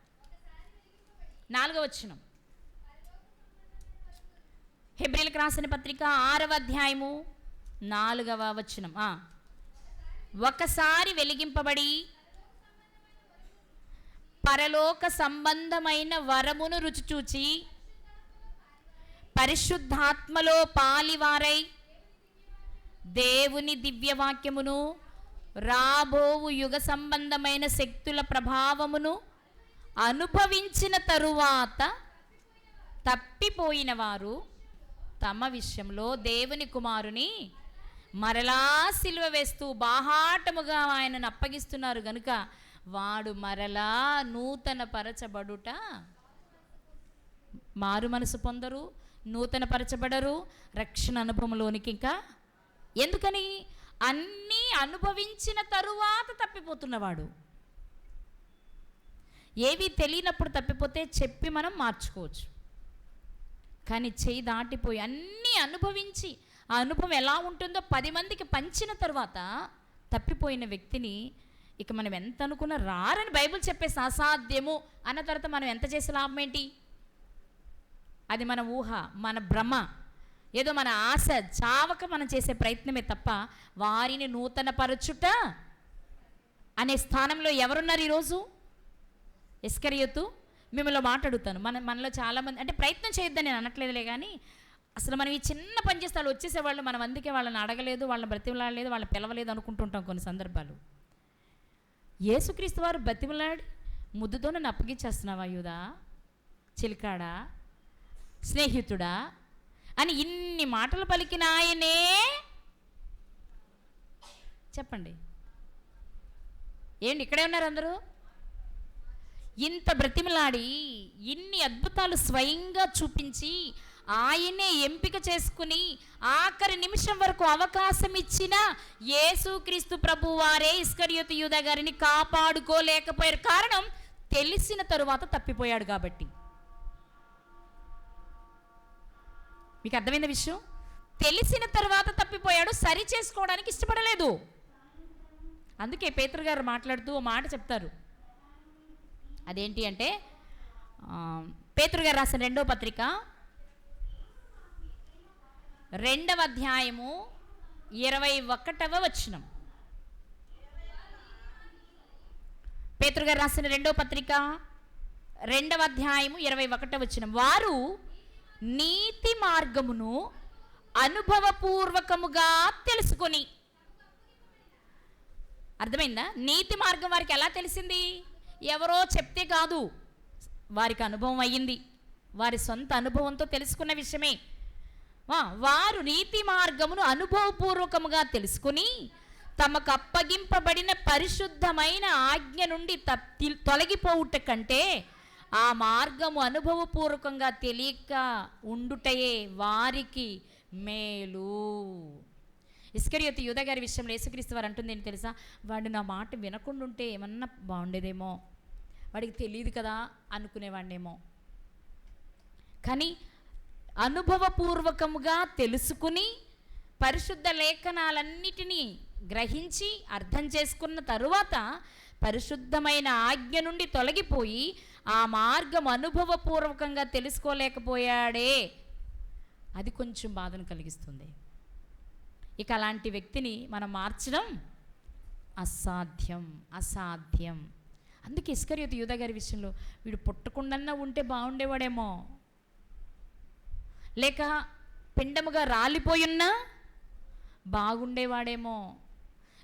4వ వచనం. హెబ్రీయులకు రాసిన పత్రిక 6వ అధ్యాయము 4వ వచనం. ఒకసారి వెలిగింపబడి పరలోక సంబంధమైన వరమును రుచి చూచి పరిశుద్ధాత్మలో పాలివారై దేవుని దివ్యవాక్యమును రాబోవు యుగ సంబంధమైన శక్తుల ప్రభావమును అనుభవించిన తరువాత తప్పిపోయిన వారు తమ విషయంలో దేవుని కుమారుని మరలా సిలువ వేస్తూ బాహాటముగా ఆయనను అప్పగిస్తున్నారు గనుక వాడు మరలా నూతన పరచబడుట, మారు మనసు పొందరు, నూతన పరచబడరు, రక్షణ అనుభవంలోనికి ఇంకా. ఎందుకని? అన్నీ అనుభవించిన తరువాత తప్పిపోతున్నవాడు. ఏవి తెలియనప్పుడు తప్పిపోతే చెప్పి మనం మార్చుకోవచ్చు, కానీ చేయి దాటిపోయి అన్నీ అనుభవించి ఆ అనుభవం ఎలా ఉంటుందో 10 మందికి పంచిన తర్వాత తప్పిపోయిన వ్యక్తిని ఇక మనం ఎంత అనుకున్నా రారని బైబిల్ చెప్పేసి అసాధ్యము అన్న తర్వాత మనం ఎంత చేసే లాభం ఏంటి? అది మన ఊహ, మన భ్రమ, ఏదో మన ఆశ చావక మనం చేసే ప్రయత్నమే తప్ప వారిని నూతన పరచుట అనే స్థానంలో ఎవరున్నారు ఈరోజు? ఇస్కరియోతు. మిమ్మల్ని మాట్లాడుతాను, మనలో చాలామంది, అంటే ప్రయత్నం చేయొద్దని నేను అనట్లేదులే, కానీ అసలు మనం ఈ చిన్న పని చేస్తే వాళ్ళు వచ్చేసేవాళ్ళు, మనం అందుకే వాళ్ళని అడగలేదు, వాళ్ళని బ్రతిమలాడలేదు, వాళ్ళని పిలవలేదు అనుకుంటుంటాం కొన్ని సందర్భాలు. యేసుక్రీస్తు వారు బ్రతిమలాడి ముద్దుతో నన్ను అప్పగించేస్తున్నావా యూదా, చిలికాడా, స్నేహితుడా అని ఇన్ని మాటలు పలికిన ఆయనే చెప్పండి. ఏంటి ఇక్కడే ఉన్నారు అందరూ? ఇంత బ్రతిమలాడి ఇన్ని అద్భుతాలు స్వయంగా చూపించి ఆయనే ఎంపిక చేసుకుని ఆఖరి నిమిషం వరకు అవకాశం ఇచ్చిన యేసుక్రీస్తు ప్రభు వారే ఇస్కరియోతు యూదా గారిని కాపాడుకోలేకపోయారు. కారణం తెలిసిన తరువాత తప్పిపోయాడు కాబట్టి. మీకు అర్థమైన విషయం? తెలిసిన తర్వాత తప్పిపోయాడు, సరి చేసుకోవడానికి ఇష్టపడలేదు. అందుకే పేతురు గారు మాట్లాడుతూ ఓ మాట చెప్తారు. అదేంటి అంటే పేతురు గారు రాసిన 2వ పత్రిక 2వ అధ్యాయము 21వ వచనం. పేతురు గారు రాసిన 2వ పత్రిక 2వ అధ్యాయము 21వ వచనం. వారు నీతి మార్గమును అనుభవపూర్వకముగా తెలుసుకొని. అర్థమైందా? నీతి మార్గం వారికి ఎలా తెలిసింది? ఎవరో చెప్తే కాదు, వారికి అనుభవం అయ్యింది, వారి సొంత అనుభవంతో తెలుసుకున్న విషయమే. వారు నీతి మార్గమును అనుభవపూర్వకముగా తెలుసుకుని తమకు అప్పగింపబడిన పరిశుద్ధమైన ఆజ్ఞ నుండి తొలగిపోవుట కంటే ఆ మార్గము అనుభవపూర్వకంగా తెలియక ఉండుటయే వారికి మేలు. ఇస్కరియోతు యూదా గారి విషయంలో యేసుక్రీస్తు వారు అంటుంది ఏంటి తెలుసా? వాడు నా మాట వినకుండా ఉంటే ఏమన్నా బాగుండేదేమో, వాడికి తెలియదు కదా అనుకునేవాడినేమో. కానీ అనుభవపూర్వకముగా తెలుసుకుని పరిశుద్ధ లేఖనాలన్నిటినీ గ్రహించి అర్థం చేసుకున్న తరువాత పరిశుద్ధమైన ఆజ్ఞ నుండి తొలగిపోయి ఆ మార్గం అనుభవపూర్వకంగా తెలుసుకోలేకపోయాడే, అది కొంచెం బాధను కలిగిస్తుంది. ఇక అలాంటి వ్యక్తిని మనం మార్చడం అసాధ్యం. అందుకే ఇస్కరియోతు యూదా గారి విషయంలో వీడు పుట్టకుండా ఉంటే బాగుండేవాడేమో, లేక పిండముగా రాలిపోయున్నా బాగుండేవాడేమో,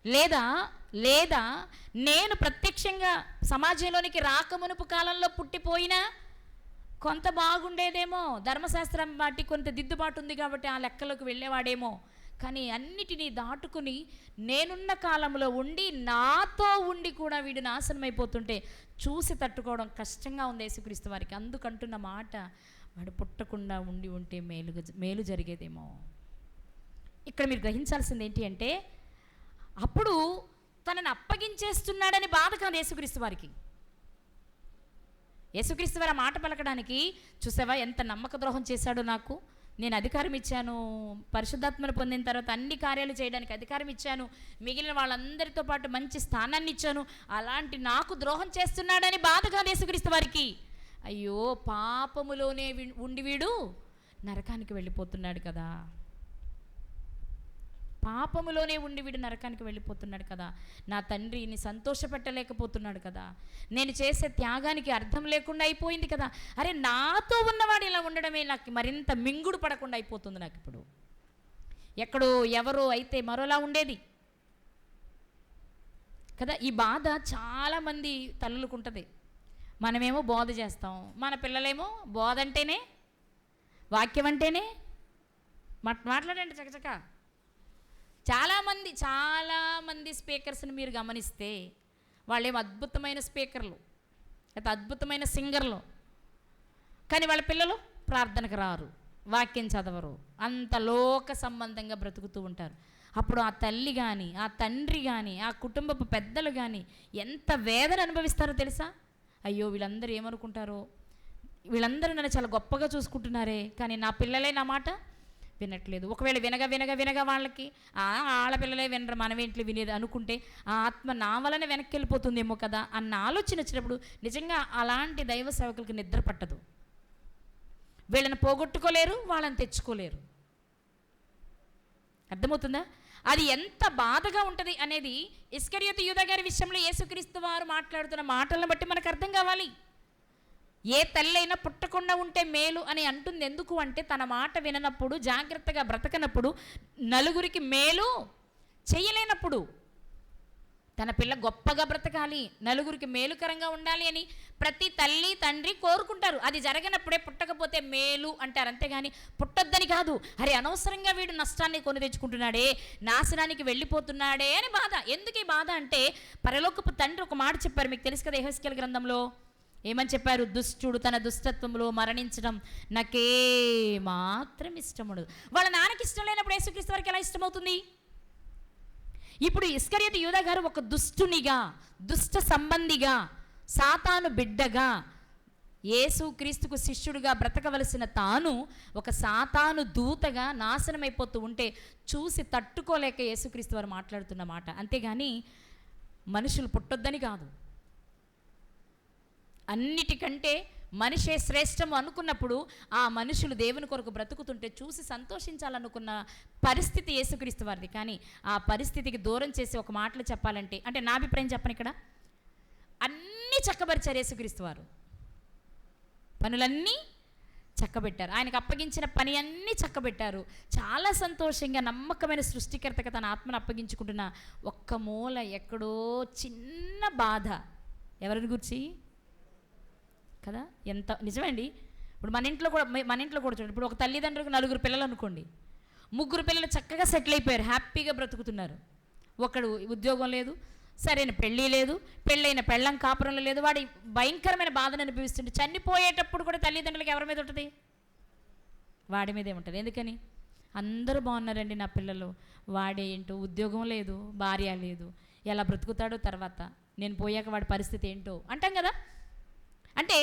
లేదా నేను ప్రత్యక్షంగా సమాజంలోనికి రాకమునుపు కాలంలో పుట్టిపోయినా కొంత బాగుండేదేమో, ధర్మశాస్త్రం బట్టి కొంత దిద్దుబాటు ఉంది కాబట్టి ఆ లెక్కలోకి వెళ్ళేవాడేమో. కానీ అన్నిటినీ దాటుకుని నేనున్న కాలంలో ఉండి నాతో ఉండి కూడా వీడు నాశనం అయిపోతుంటే చూసి తట్టుకోవడం కష్టంగా ఉంది యేసుక్రీస్తు వారికి. అందుకంటున్న మాట, వాడు పుట్టకుండా ఉంటే మేలు జరిగేదేమో. ఇక్కడ మీరు గ్రహించాల్సింది ఏంటి అంటే, అప్పుడు తనని అప్పగించేస్తున్నాడని బాధ కాదు యేసుక్రీస్తు వారికి. యేసుక్రీస్తు వారి మాట పలకడానికి, చూసావా ఎంత నమ్మక ద్రోహం చేశాడో, నాకు నేను అధికారం ఇచ్చాను, పరిశుద్ధాత్మను పొందిన తర్వాత అన్ని కార్యాలు చేయడానికి అధికారం ఇచ్చాను, మిగిలిన వాళ్ళందరితో పాటు మంచి స్థానాన్ని ఇచ్చాను, అలాంటి నాకు ద్రోహం చేస్తున్నాడని బాధ కాదు యేసుక్రీస్తు వారికి. అయ్యో పాపములోనే ఉండి వీడు నరకానికి వెళ్ళిపోతున్నాడు కదా, పాపములోనే ఉండి వీడు నరకానికి వెళ్ళిపోతున్నాడు కదా, నా తండ్రిని సంతోషపెట్టలేకపోతున్నాడు కదా, నేను చేసే త్యాగానికి అర్థం లేకుండా అయిపోయింది కదా, అరే నాతో ఉన్నవాడు ఇలా ఉండడమే నాకు మరింత మింగుడు పడకుండా అయిపోతుంది నాకు. ఇప్పుడు ఎక్కడో ఎవరో అయితే మరోలా ఉండేది కదా. ఈ బాధ చాలామంది తల్లులకు ఉంటుంది. మనమేమో బోధ చేస్తాం, మన పిల్లలేమో బోధ అంటేనే, వాక్యం అంటేనే మాట్లాడండి చకచక. చాలామంది స్పీకర్స్ని మీరు గమనిస్తే వాళ్ళేమో అద్భుతమైన స్పీకర్లు, లేదా అద్భుతమైన సింగర్లు, కానీ వాళ్ళ పిల్లలు ప్రార్థనకు రారు, వాక్యం చదవరు, అంత లోక సంబంధంగా బ్రతుకుతూ ఉంటారు. అప్పుడు ఆ తల్లి కానీ, ఆ తండ్రి కానీ, ఆ కుటుంబపు పెద్దలు కానీ ఎంత వేదన అనుభవిస్తారో తెలుసా? అయ్యో వీళ్ళందరూ ఏమనుకుంటారో, వీళ్ళందరూ నన్ను చాలా గొప్పగా చూసుకుంటున్నారే, కానీ నా పిల్లలే నా మాట వినట్లేదు. ఒకవేళ వినగా వాళ్ళకి ఆడపిల్లలే వినరు, మనమేంటి వినేది అనుకుంటే ఆ ఆత్మ నా వలన వెనక్కి వెళ్ళిపోతుందేమో కదా అన్న ఆలోచన వచ్చినప్పుడు నిజంగా అలాంటి దైవ సేవకులకి నిద్ర పట్టదు. వీళ్ళని పోగొట్టుకోలేరు, వాళ్ళని తెచ్చుకోలేరు. అర్థమవుతుందా? అది ఎంత బాధగా ఉంటుంది అనేది ఇస్కరియోతు యూదా గారి విషయంలో యేసుక్రీస్తు వారు మాట్లాడుతున్న మాటలను బట్టి మనకు అర్థం కావాలి. ఏ తల్లి అయినా పుట్టకుండా ఉంటే మేలు అని అంటుంది. ఎందుకు అంటే తన మాట విననప్పుడు, జాగ్రత్తగా బ్రతకనప్పుడు, నలుగురికి మేలు చేయలేనప్పుడు. తన పిల్ల గొప్పగా బ్రతకాలి, నలుగురికి మేలుకరంగా ఉండాలి అని ప్రతి తల్లి తండ్రి కోరుకుంటారు. అది జరగనప్పుడే పుట్టకపోతే మేలు అంటారు, అంతేగాని పుట్టొద్దని కాదు. అరే అనవసరంగా వీడు నష్టాన్ని కొని తెచ్చుకుంటున్నాడే, నాశనానికి వెళ్ళిపోతున్నాడే అని బాధ. ఎందుకు ఈ బాధ అంటే పరలోకపు తండ్రి ఒక మాట చెప్పారు, మీకు తెలుసు కదా యెహెజ్కేలు గ్రంథంలో ఏమని చెప్పారు? దుష్టుడు తన దుష్టత్వంలో మరణించడం నాకే మాత్రం ఇష్టముండదు. వాళ్ళ నాన్నకి ఇష్టం లేనప్పుడు యేసుక్రీస్తు వారికి ఎలా ఇష్టమవుతుంది? ఇప్పుడు ఇస్కరియోతు యూదా గారు ఒక దుష్టునిగా, దుష్ట సంబంధిగా, సాతాను బిడ్డగా, యేసుక్రీస్తుకు శిష్యుడిగా బ్రతకవలసిన తాను ఒక సాతాను దూతగా నాశనమైపోతూ ఉంటే చూసి తట్టుకోలేక యేసుక్రీస్తు వారు మాట్లాడుతున్న మాట. అంతేగాని మనుషులు పుట్టొద్దని కాదు. అన్నిటికంటే మనిషే శ్రేష్టము అనుకున్నప్పుడు ఆ మనుషులు దేవుని కొరకు బ్రతుకుతుంటే చూసి సంతోషించాలనుకున్న పరిస్థితి యేసుక్రీస్తు వారిది. కానీ ఆ పరిస్థితికి దూరం చేసి ఒక మాటలు చెప్పాలంటే, అంటే నా అభిప్రాయం చెప్పను, ఇక్కడ అన్నీ చక్కబరిచారు యేసుక్రీస్తు వారు, పనులన్నీ చక్కబెట్టారు. ఆయనకు అప్పగించిన పని అన్నీ చక్కబెట్టారు. చాలా సంతోషంగా నమ్మకమైన సృష్టికర్తగా తన ఆత్మను అప్పగించుకుంటున్న ఒక్క మూల ఎక్కడో చిన్న బాధ. ఎవరిని గురించి కదా? ఎంత నిజమండి. ఇప్పుడు మన ఇంట్లో కూడా చూడండి, ఇప్పుడు ఒక తల్లిదండ్రులకు 4 పిల్లలు అనుకోండి, 3 పిల్లలు చక్కగా సెటిల్ అయిపోయారు, హ్యాపీగా బ్రతుకుతున్నారు. ఒకడు ఉద్యోగం లేదు, సరైన పెళ్ళి లేదు, పెళ్ళైన పెళ్ళం కాపురంలో లేదు, వాడి భయంకరమైన బాధను అనుభవిస్తుంటే చనిపోయేటప్పుడు కూడా తల్లిదండ్రులకు ఎవరి మీద ఉంటుంది? వాడి మీదే ఉంటుంది. ఎందుకని? అందరూ బాగున్నారండి నా పిల్లలు, వాడే ఏంటో ఉద్యోగం లేదు, భార్య లేదు, ఎలా బ్రతుకుతాడో తర్వాత, నేను పోయాక వాడి పరిస్థితి ఏంటో అంటాం కదా. అంటే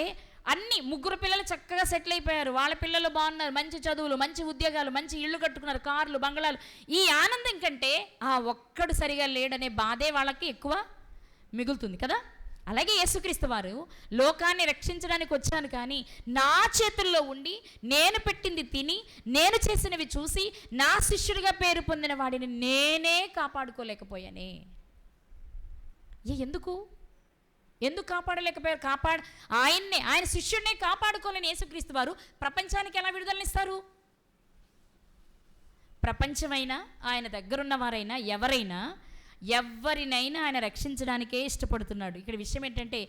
అన్ని 3 పిల్లలు చక్కగా సెటిల్ అయిపోయారు, వాళ్ళ పిల్లలు బాగున్నారు, మంచి చదువులు, మంచి ఉద్యోగాలు, మంచి ఇళ్ళు కట్టుకున్నారు, కార్లు, బంగళాలు. ఈ ఆనందం కంటే ఆ ఒక్కడు సరిగా లేడనే బాధే వాళ్ళకి ఎక్కువ మిగులుతుంది కదా. అలాగే యేసుక్రీస్తు వారు లోకాన్ని రక్షించడానికి వచ్చాను, కానీ నా చేతుల్లో ఉండి నేను పెట్టింది తిని నేను చేసినవి చూసి నా శిష్యుడిగా పేరు పొందిన వాడిని నేనే కాపాడుకోలేకపోయానే. ఎందుకు కాపాడలేకపోయారు? ఆయన శిష్యుడినే కాపాడుకోలేని యేసుక్రీస్తు వారు ప్రపంచానికి ఎలా విడుదలనిస్తారు? ప్రపంచమైనా ఆయన దగ్గరున్న వారైనా ఎవరినైనా ఆయన రక్షించడానికే ఇష్టపడుతున్నాడు. ఇక్కడ విషయం ఏంటంటే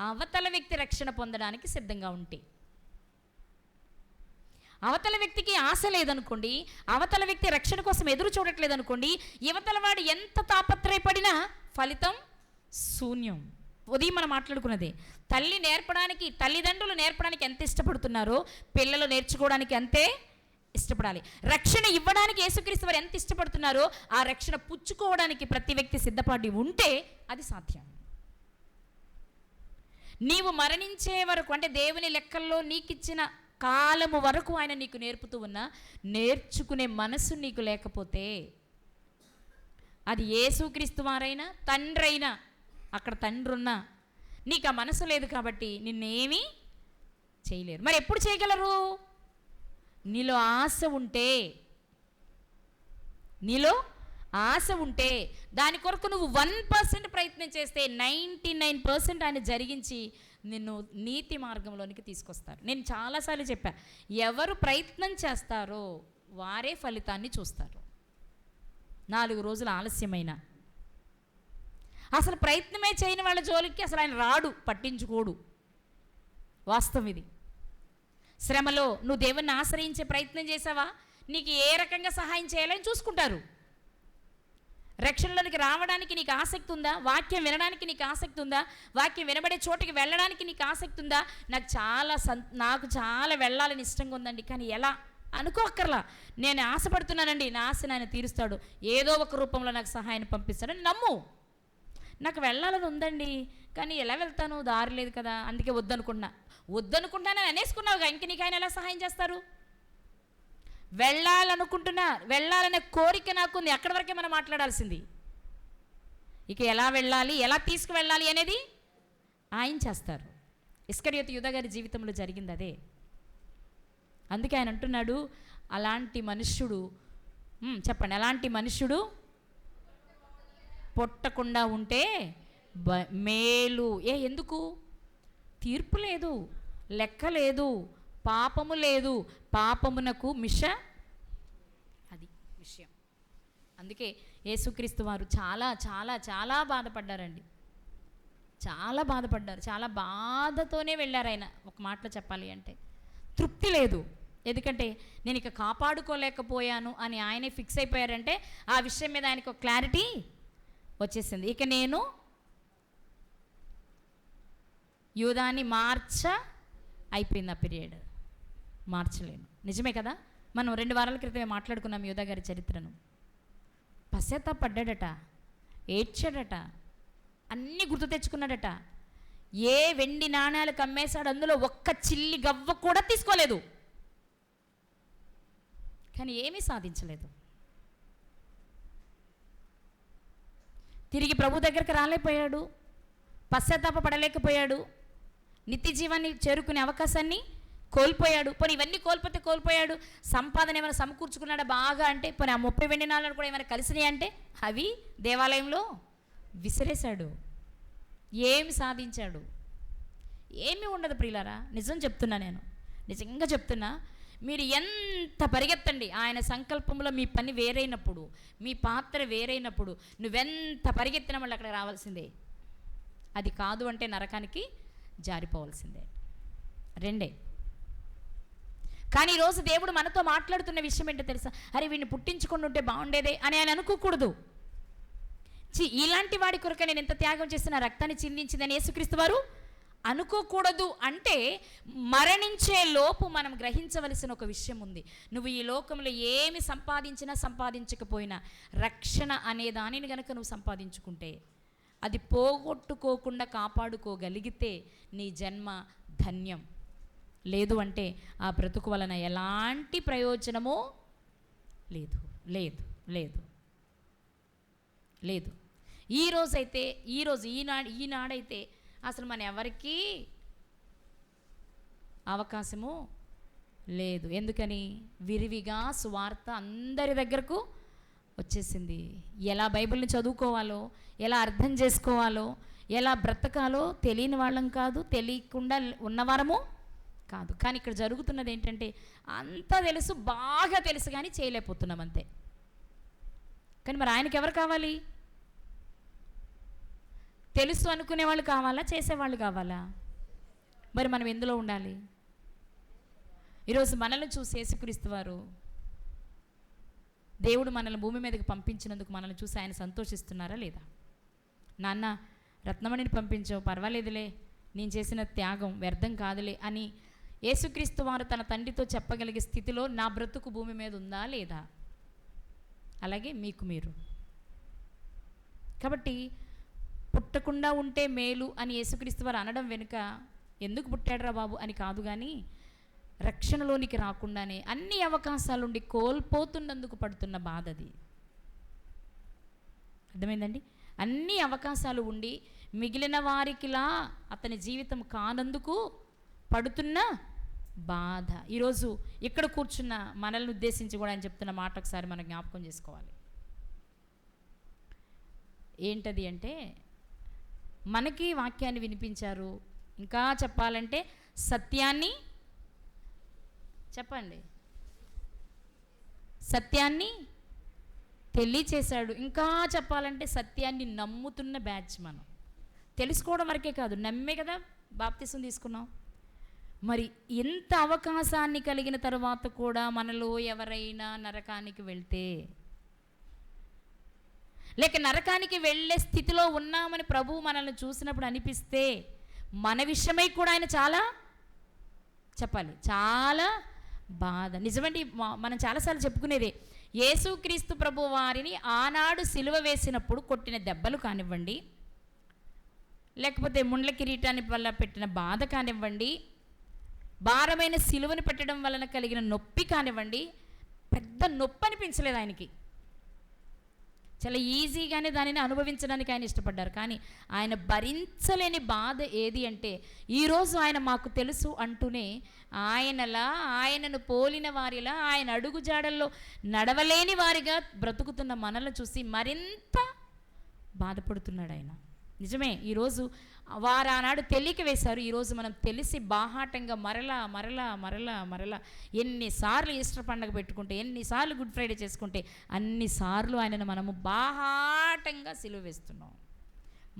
అవతల వ్యక్తి రక్షణ పొందడానికి సిద్ధంగా ఉంటే, అవతల వ్యక్తికి ఆశ లేదనుకోండి, అవతల వ్యక్తి రక్షణ కోసం ఎదురు చూడట్లేదనుకోండి, యువతల వాడు ఎంత తాపత్రయపడినా ఫలితం శూన్యం. ఉదయం మనం మాట్లాడుకున్నదే, తల్లిదండ్రులు నేర్పడానికి ఎంత ఇష్టపడుతున్నారో పిల్లలు నేర్చుకోవడానికి అంతే ఇష్టపడాలి. రక్షణ ఇవ్వడానికి యేసుక్రీస్తు వారు ఎంత ఇష్టపడుతున్నారో ఆ రక్షణ పుచ్చుకోవడానికి ప్రతి వ్యక్తి సిద్ధపడి ఉంటే అది సాధ్యం. నీవు మరణించే వరకు, అంటే దేవుని లెక్కల్లో నీకిచ్చిన కాలము వరకు ఆయన నీకు నేర్పుతూ ఉన్నా నేర్చుకునే మనసు నీకు లేకపోతే, అది యేసుక్రీస్తు వారైనా తండ్రి అయినా, అక్కడ తండ్రి ఉన్నా నీకు ఆ మనసు లేదు కాబట్టి నిన్నేమీ చేయలేరు. మరి ఎప్పుడు చేయగలరు? నీలో ఆశ ఉంటే దాని కొరకు నువ్వు 1% ప్రయత్నం చేస్తే 99% ఆయన జరిగించి నిన్ను నీతి మార్గంలోనికి తీసుకొస్తారు. నేను చాలాసార్లు చెప్పా, ఎవరు ప్రయత్నం చేస్తారో వారే ఫలితాన్ని చూస్తారు. 4 రోజులు ఆలస్యమైన, అసలు ప్రయత్నమే చేయని వాళ్ళ జోలికి అసలు ఆయన రాడు, పట్టించుకోడు. వాస్తవం ఇది. శ్రమలో నువ్వు దేవుణ్ణి ఆశ్రయించే ప్రయత్నం చేసావా, నీకు ఏ రకంగా సహాయం చేయాలని చూసుకుంటారు. రక్షణలోనికి రావడానికి నీకు ఆసక్తి ఉందా? వాక్యం వినడానికి నీకు ఆసక్తి ఉందా? వాక్యం వినబడే చోటికి వెళ్ళడానికి నీకు ఆసక్తి ఉందా? నాకు చాలా వెళ్ళాలని ఇష్టంగా ఉందండి, కానీ ఎలా అనుకోక్కర్లా, నేను ఆశపడుతున్నానండి, నా ఆశను ఆయన తీరుస్తాడు, ఏదో ఒక రూపంలో నాకు సహాయాన్ని పంపిస్తాడని నమ్ము. నాకు వెళ్ళాలని ఉందండి, కానీ ఎలా వెళ్తాను, దారి లేదు కదా, అందుకే వద్దనుకుంటానని అనేసుకున్నావుగా, ఇంక నీకు ఆయన ఎలా సహాయం చేస్తారు? వెళ్ళాలనే కోరిక నాకుంది, అక్కడి వరకే మనం మాట్లాడాల్సింది. ఇక ఎలా వెళ్ళాలి, ఎలా తీసుకువెళ్ళాలి అనేది ఆయన చేస్తారు. ఇస్కరియోతు యూదా గారి జీవితంలో జరిగింది అదే. అందుకే ఆయన అంటున్నాడు, అలాంటి మనుష్యుడు చెప్పండి, అలాంటి మనుష్యుడు పుట్టకుండా ఉంటే మేలు. ఎందుకు? తీర్పు లేదు, లెక్క లేదు, పాపము లేదు, పాపమునకు అది విషయం. అందుకే యేసుక్రీస్తు వారు చాలా చాలా చాలా బాధపడ్డారండి. చాలా బాధపడ్డారు. చాలా బాధతోనే వెళ్ళారు ఆయన. ఒక మాటలో చెప్పాలి అంటే తృప్తి లేదు. ఎందుకంటే నేను ఇక కాపాడుకోలేకపోయాను అని ఆయనే ఫిక్స్ అయిపోయారంటే ఆ విషయం మీద ఆయనకు క్లారిటీ వచ్చేసింది. ఇక నేను యూదాని అయిపోయింది. ఆ పీరియడ్ మార్చలేను. నిజమే కదా. మనం 2 వారాల క్రితమే మాట్లాడుకున్నాం యూదా గారి చరిత్రను. పశ్చాత్తాపడ్డాడట, ఏడ్చాడట, అన్నీ గుర్తు తెచ్చుకున్నాడట. ఏ వెండి నాణ్యాలు కమ్మేశాడు, అందులో ఒక్క చిల్లి గవ్వ కూడా తీసుకోలేదు. కానీ ఏమీ సాధించలేదు. తిరిగి ప్రభు దగ్గరికి రాలేకపోయాడు, పశ్చాత్తాప పడలేకపోయాడు, నిత్య జీవాన్ని చేరుకునే అవకాశాన్ని కోల్పోయాడు. పోనీ ఇవన్నీ కోల్పోయాడు. సంపాదన ఏమైనా సమకూర్చుకున్నాడా బాగా అంటే, పోనీ ఆ 30 వెండి నాణ్యాలు కూడా ఏమైనా కలిసినాయి అంటే అవి దేవాలయంలో విసిరేశాడు. ఏమి సాధించాడు? ఏమీ ఉండదు ప్రియులారా. నిజం చెప్తున్నా, నేను నిజంగా చెప్తున్నా. మీరు ఎంత పరిగెత్తండి, ఆయన సంకల్పంలో మీ పని వేరైనప్పుడు, మీ పాత్ర వేరైనప్పుడు నువ్వెంత పరిగెత్తిన మళ్ళీ అక్కడ రావాల్సిందే. అది కాదు అంటే నరకానికి జారిపోవాల్సిందే. 2. కానీ ఈరోజు దేవుడు మనతో మాట్లాడుతున్న విషయం ఏంటో తెలుసా? అరే వీడిని పుట్టించుకొని ఉంటే బాగుండేదే అని ఆయన అనుకోకూడదు. ఇలాంటి వాడి కొరకు నేను ఎంత త్యాగం చేసిన, రక్తాన్ని చిందించిందని యేసుక్రీస్తు వారు అనుకోకూడదు. అంటే మరణించే లోపు మనం గ్రహించవలసిన ఒక విషయం ఉంది. నువ్వు ఈ లోకంలో ఏమి సంపాదించినా సంపాదించకపోయినా రక్షణ అనే దానిని గనక నువ్వు సంపాదించుకుంటే, అది పోగొట్టుకోకుండా కాపాడుకోగలిగితే నీ జన్మ ధన్యం. లేదు అంటే ఆ బ్రతుకు వలన ఎలాంటి ప్రయోజనమో లేదు లేదు లేదు లేదు. ఈనాడైతే అసలు మన ఎవరికీ అవకాశము లేదు. ఎందుకని? విరివిగా సువార్త అందరి దగ్గరకు వచ్చేసింది. ఎలా బైబిల్ని చదువుకోవాలో, ఎలా అర్థం చేసుకోవాలో, ఎలా బ్రతకాలో తెలియని వాళ్ళం కాదు, తెలియకుండా ఉన్నవారము కాదు. కానీ ఇక్కడ జరుగుతున్నది ఏంటంటే అంతా తెలుసు, బాగా తెలుసు, కానీ చేయలేకపోతున్నాం అంతే. కానీ మరి ఆయనకి ఎవరు కావాలి? తెలుసు అనుకునేవాళ్ళు కావాలా, చేసేవాళ్ళు కావాలా? మరి మనం ఎందులో ఉండాలి? ఈరోజు మనల్ని చూసి యేసుక్రీస్తు వారు, దేవుడు మనల్ని భూమి మీదకి పంపించినందుకు మనల్ని చూసి ఆయన సంతోషిస్తున్నారా లేదా? నాన్న రత్నమణిని పంపించావు, పర్వాలేదులే, నేను చేసిన త్యాగం వ్యర్థం కాదులే అని యేసుక్రీస్తు వారు తన తండ్రితో చెప్పగలిగే స్థితిలో నా బ్రతుకు భూమి మీద ఉందా లేదా? అలాగే మీకు మీరు. కాబట్టి పుట్టకుండా ఉంటే మేలు అని యేసుక్రీస్తు వారు అనడం వెనుక ఎందుకు పుట్టాడురా బాబు అని కాదు, కానీ రక్షణలోనికి రాకుండానే అన్ని అవకాశాలుండి కోల్పోతున్నందుకు పడుతున్న బాధ అది. అర్థమైందండి? అన్ని అవకాశాలు ఉండి మిగిలిన వారికిలా అతని జీవితం కానందుకు పడుతున్న బాధ. ఈరోజు ఇక్కడ కూర్చున్న మనల్ని ఉద్దేశించి కూడా ఆయన చెప్తున్న మాట ఒకసారి మనం జ్ఞాపకం చేసుకోవాలి. ఏంటది అంటే, మనకి వాక్యాన్ని వినిపించారు, ఇంకా చెప్పాలంటే సత్యాన్ని చెప్పండి, సత్యాన్ని తెలియచేశాడు. ఇంకా చెప్పాలంటే సత్యాన్ని నమ్ముతున్న బ్యాచ్ మనం. తెలుసుకోవడం వరకే కాదు, నమ్మే కదా బాప్తిసం తీసుకున్నాం. మరి ఎంత అవకాశాన్ని కలిగిన తర్వాత కూడా మనలో ఎవరైనా నరకానికి వెళ్తే, లేక నరకానికి వెళ్ళే స్థితిలో ఉన్నామని ప్రభువు మనల్ని చూసినప్పుడు అనిపిస్తే, మన విషయమై కూడా ఆయన చాలా చెప్పాలి, చాలా బాధ. నిజమండి, మనం చాలాసార్లు చెప్పుకునేదే, యేసుక్రీస్తు ప్రభు వారిని ఆనాడు సిలువ వేసినప్పుడు కొట్టిన దెబ్బలు కానివ్వండి, లేకపోతే ముండ్ల కిరీటాన్ని వల్ల పెట్టిన బాధ కానివ్వండి, భారమైన సిలువను పెట్టడం వలన కలిగిన నొప్పి కానివ్వండి, పెద్ద నొప్పి అనిపించలేదు ఆయనకి. చాలా ఈజీగానే దానిని అనుభవించడానికి ఆయన ఇష్టపడ్డారు. కానీ ఆయన భరించలేని బాధ ఏది అంటే, ఈరోజు ఆయన మాకు తెలుసు అంటూనే ఆయనలా, ఆయనను పోలిన వారిలా, ఆయన అడుగుజాడల్లో నడవలేని వారిగా బ్రతుకుతున్న మనల్ని చూసి మరింత బాధపడుతున్నాడు ఆయన. నిజమే. ఈరోజు వారు ఆనాడు తెలియక వేశారు, ఈరోజు మనం తెలిసి బాహాటంగా మరలా మరలా మరలా మరలా ఎన్నిసార్లు ఈస్టర్ పండుగ పెట్టుకుంటే, ఎన్నిసార్లు గుడ్ ఫ్రైడే చేసుకుంటే అన్నిసార్లు ఆయనను మనము బాహాటంగా సిలువ వేస్తున్నాం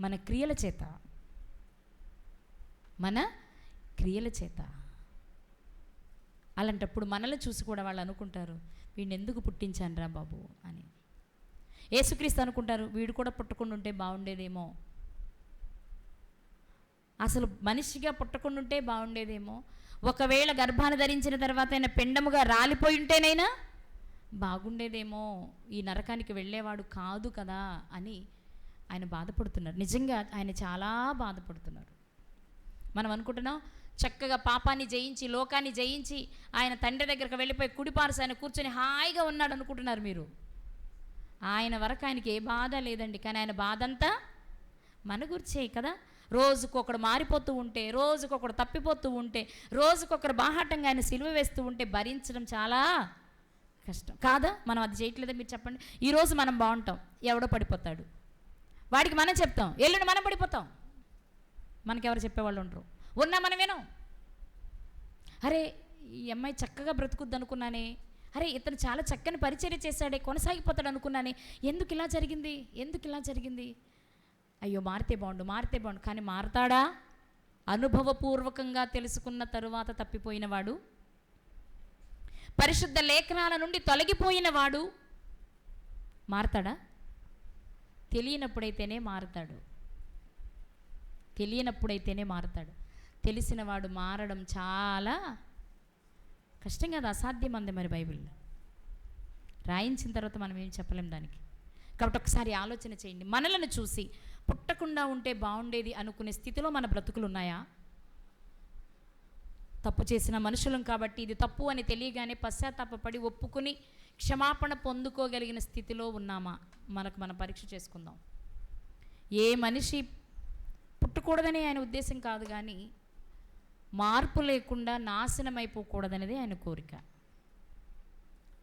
మన క్రియల చేత, మన క్రియల చేత. అలాంటప్పుడు మనల్ని చూసి కూడా వాళ్ళు అనుకుంటారు, వీడిని ఎందుకు పుట్టించాను రా బాబు అని. యేసుక్రీస్తు అనుకుంటారు, వీడు కూడా పుట్టకుండా ఉంటే బాగుండేదేమో, అసలు మనిషిగా పుట్టకుండా ఉంటే బాగుండేదేమో, ఒకవేళ గర్భాన్ని ధరించిన తర్వాత ఆయన పిండముగా రాలిపోయి ఉంటేనైనా బాగుండేదేమో, ఈ నరకానికి వెళ్ళేవాడు కాదు కదా అని ఆయన బాధపడుతున్నారు. నిజంగా ఆయన చాలా బాధపడుతున్నారు. మనం అనుకుంటున్నాం చక్కగా పాపాన్ని జయించి లోకాన్ని జయించి ఆయన తండ్రి దగ్గరకు వెళ్ళిపోయి కుడిపార్శ్వ ఆయన కూర్చొని హాయిగా ఉన్నాడు అనుకుంటున్నారు మీరు. ఆయన వరకు ఆయనకి ఏ బాధ లేదండి, కానీ ఆయన బాధ అంతా మన గురించే కదా. రోజుకొకడు మారిపోతూ ఉంటే, రోజుకొకడు తప్పిపోతూ ఉంటే, రోజుకొకరు బాహాటంగా ఆయన సిలువ వేస్తూ ఉంటే భరించడం చాలా కష్టం కాదా? మనం అది చేయట్లేదా మీరు చెప్పండి. ఈరోజు మనం బాగుంటాం, ఎవడో పడిపోతాడు, వాడికి మనం చెప్తాం, ఎల్లుండి మనం పడిపోతాం, మనకెవరు చెప్పేవాళ్ళు ఉండరు, ఉన్నా మనం వినం. అరే ఈ అమ్మాయి చక్కగా బ్రతుకుద్ది అనుకున్నానే, అరే ఇతను చాలా చక్కని పరిచర్య చేశాడే, కొనసాగిపోతాడు అనుకున్నానే, ఎందుకు ఇలా జరిగింది, ఎందుకు ఇలా జరిగింది, అయ్యో మారితే బాగుండు, మారితే బాగుండు. కానీ మారతాడా? అనుభవపూర్వకంగా తెలుసుకున్న తరువాత తప్పిపోయినవాడు, పరిశుద్ధ లేఖనాల నుండి తొలగిపోయినవాడు మారతాడా? తెలియనప్పుడైతేనే మారతాడు, తెలియనప్పుడైతేనే మారతాడు. తెలిసినవాడు మారడం చాలా కష్టం కదా, అసాధ్యం అంది మరి బైబిల్లో. రాయించిన తర్వాత మనం ఏం చెప్పలేం దానికి. కాబట్టి ఒకసారి ఆలోచన చేయండి, మనలను చూసి పుట్టకుండా ఉంటే బాగుండేది అనుకునే స్థితిలో మన బ్రతుకులు ఉన్నాయా? తప్పు చేసిన మనుషులం కాబట్టి ఇది తప్పు అని తెలియగానే పశ్చాత్తాపపడి ఒప్పుకుని క్షమాపణ పొందుకోగలిగిన స్థితిలో ఉన్నామా? మనం పరీక్ష చేసుకుందాం. ఏ మనిషి పుట్టకూడదని ఆయన ఉద్దేశం కాదు, కానీ మార్పు లేకుండా నాశనం అయిపోకూడదనేది ఆయన కోరిక.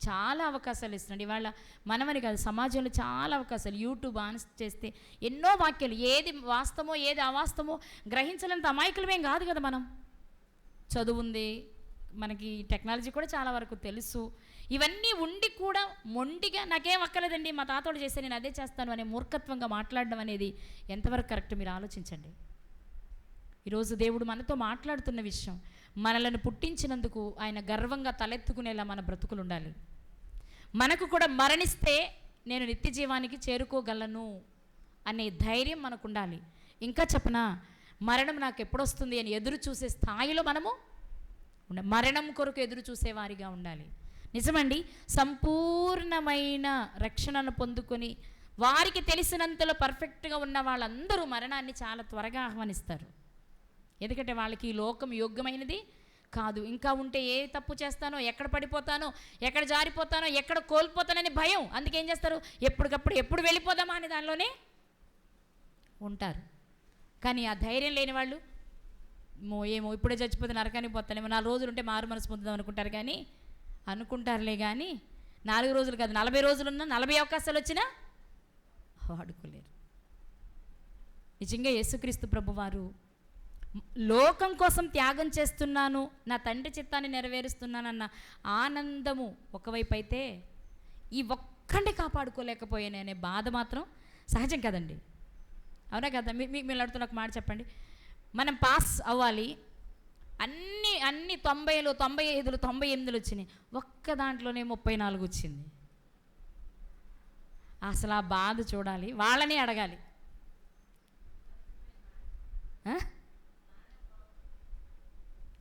చాలా అవకాశాలు ఇస్తున్నాడు ఇవాళ, మనమని కాదు సమాజంలో చాలా అవకాశాలు. యూట్యూబ్ ఆన్ చేస్తే ఎన్నో వాక్యాలు, ఏది వాస్తవమో ఏది అవాస్తవమో గ్రహించలేంత అమాయకులమేం కాదు కదా మనం. చదువు ఉంది మనకి, టెక్నాలజీ కూడా చాలా వరకు తెలుసు. ఇవన్నీ ఉండి కూడా మొండిగా నాకేం అక్కర్లేదండి, మా తాతోడు చేస్తే నేను అదే చేస్తాను అనే మూర్ఖత్వంగా మాట్లాడడం అనేది ఎంతవరకు కరెక్ట్ మీరు ఆలోచించండి. ఈరోజు దేవుడు మనతో మాట్లాడుతున్న విషయం, మనలను పుట్టించినందుకు ఆయన గర్వంగా తలెత్తుకునేలా మన బ్రతుకులు ఉండాలి. మనకు కూడా మరణిస్తే నేను నిత్య జీవానికి చేరుకోగలను అనే ధైర్యం మనకు ఉండాలి. ఇంకా చెప్పనా, మరణం నాకు ఎప్పుడొస్తుంది అని ఎదురు చూసే స్థాయిలో మనము మరణం కొరకు ఎదురు చూసేవారిగా ఉండాలి. నిజమండి, సంపూర్ణమైన రక్షణను పొందుకొని వారికి తెలిసినంతలో పర్ఫెక్ట్గా ఉన్న వాళ్ళందరూ మరణాన్ని చాలా త్వరగా ఆహ్వానిస్తారు. ఎందుకంటే వాళ్ళకి ఈ లోకం యోగ్యమైనది కాదు. ఇంకా ఉంటే ఏ తప్పు చేస్తానో, ఎక్కడ పడిపోతానో, ఎక్కడ జారిపోతానో, ఎక్కడ కోల్పోతానని భయం. అందుకేం చేస్తారు, ఎప్పటికప్పుడు ఎప్పుడు వెళ్ళిపోదామా అని దానిలోనే ఉంటారు. కానీ ఆ ధైర్యం లేని వాళ్ళు ఏమో ఇప్పుడే చచ్చిపోతే నరకానికి పోతానేమో, 4 రోజులు ఉంటే మారు మనసు పొందుదాం అనుకుంటారు. కానీ అనుకుంటారులే, కానీ 4 రోజులు కాదు 40 రోజులున్నా 40 అవకాశాలు వచ్చినా వాడుకోలేరు. నిజంగా యేసుక్రీస్తు ప్రభువారు లోకం కోసం త్యాగం చేస్తున్నాను, నా తండ్రి చిత్తాన్ని నెరవేరుస్తున్నానన్న ఆనందము ఒకవైపు అయితే, ఈ ఒక్కడిని కాపాడుకోలేకపోయాను అనే బాధ మాత్రం సహజం కదండి. అవునా కదా? మీకు మీరు అడుగుతున్న ఒక మాట చెప్పండి. మనం పాస్ అవ్వాలి, అన్ని 90లు 95లు 98లు వచ్చినాయి, ఒక్క దాంట్లోనే 34 వచ్చింది. అసలు ఆ బాధ చూడాలి, వాళ్ళని అడగాలి.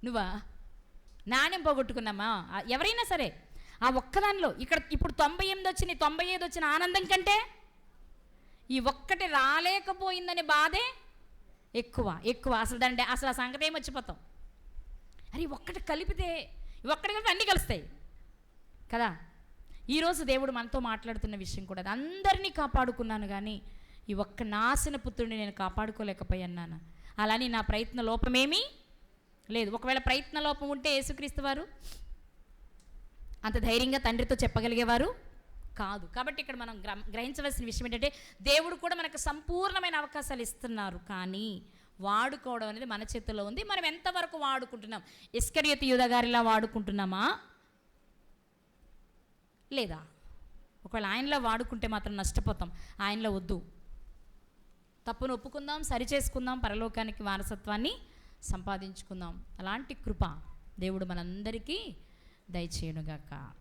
నువ్వా నాణ్యం పోగొట్టుకున్నామా? ఎవరైనా సరే ఆ ఒక్కదానిలో ఇప్పుడు 98 వచ్చినాయి, 95 వచ్చిన ఆనందం కంటే ఈ ఒక్కటి రాలేకపోయిందనే బాధే ఎక్కువ. అసలు ఆ సంగతి ఏమి మర్చిపోతాం. అరే ఒక్కటి కలిపితే ఒక్కటి అన్నీ కలుస్తాయి కదా. ఈరోజు దేవుడు మనతో మాట్లాడుతున్న విషయం కూడా అందరినీ కాపాడుకున్నాను, కానీ ఈ ఒక్క నాశన పుత్రుడిని నేను కాపాడుకోలేకపోయాను. అలాని నా ప్రయత్న లోపమేమీ లేదు. ఒకవేళ ప్రయత్న లోపం ఉంటే యేసుక్రీస్తు వారు అంత ధైర్యంగా తండ్రితో చెప్పగలిగేవారు కాదు. కాబట్టి ఇక్కడ మనం గ్రహించవలసిన విషయం ఏంటంటే దేవుడు కూడా మనకు సంపూర్ణమైన అవకాశాలు ఇస్తున్నారు, కానీ వాడుకోవడం అనేది మన చేతుల్లో ఉంది. మనం ఎంతవరకు వాడుకుంటున్నాం? ఇస్కరియోతు యూదా గారిలా వాడుకుంటున్నామా లేదా? ఒకవేళ ఆయనలో వాడుకుంటే మాత్రం నష్టపోతాం. ఆయనలో వద్దు. తప్పును ఒప్పుకుందాం, సరి చేసుకుందాం, పరలోకానికి వారసత్వాన్ని సంపాదించుకుందాం. అలాంటి కృప దేవుడు మనందరికీ దయచేయునుగాక.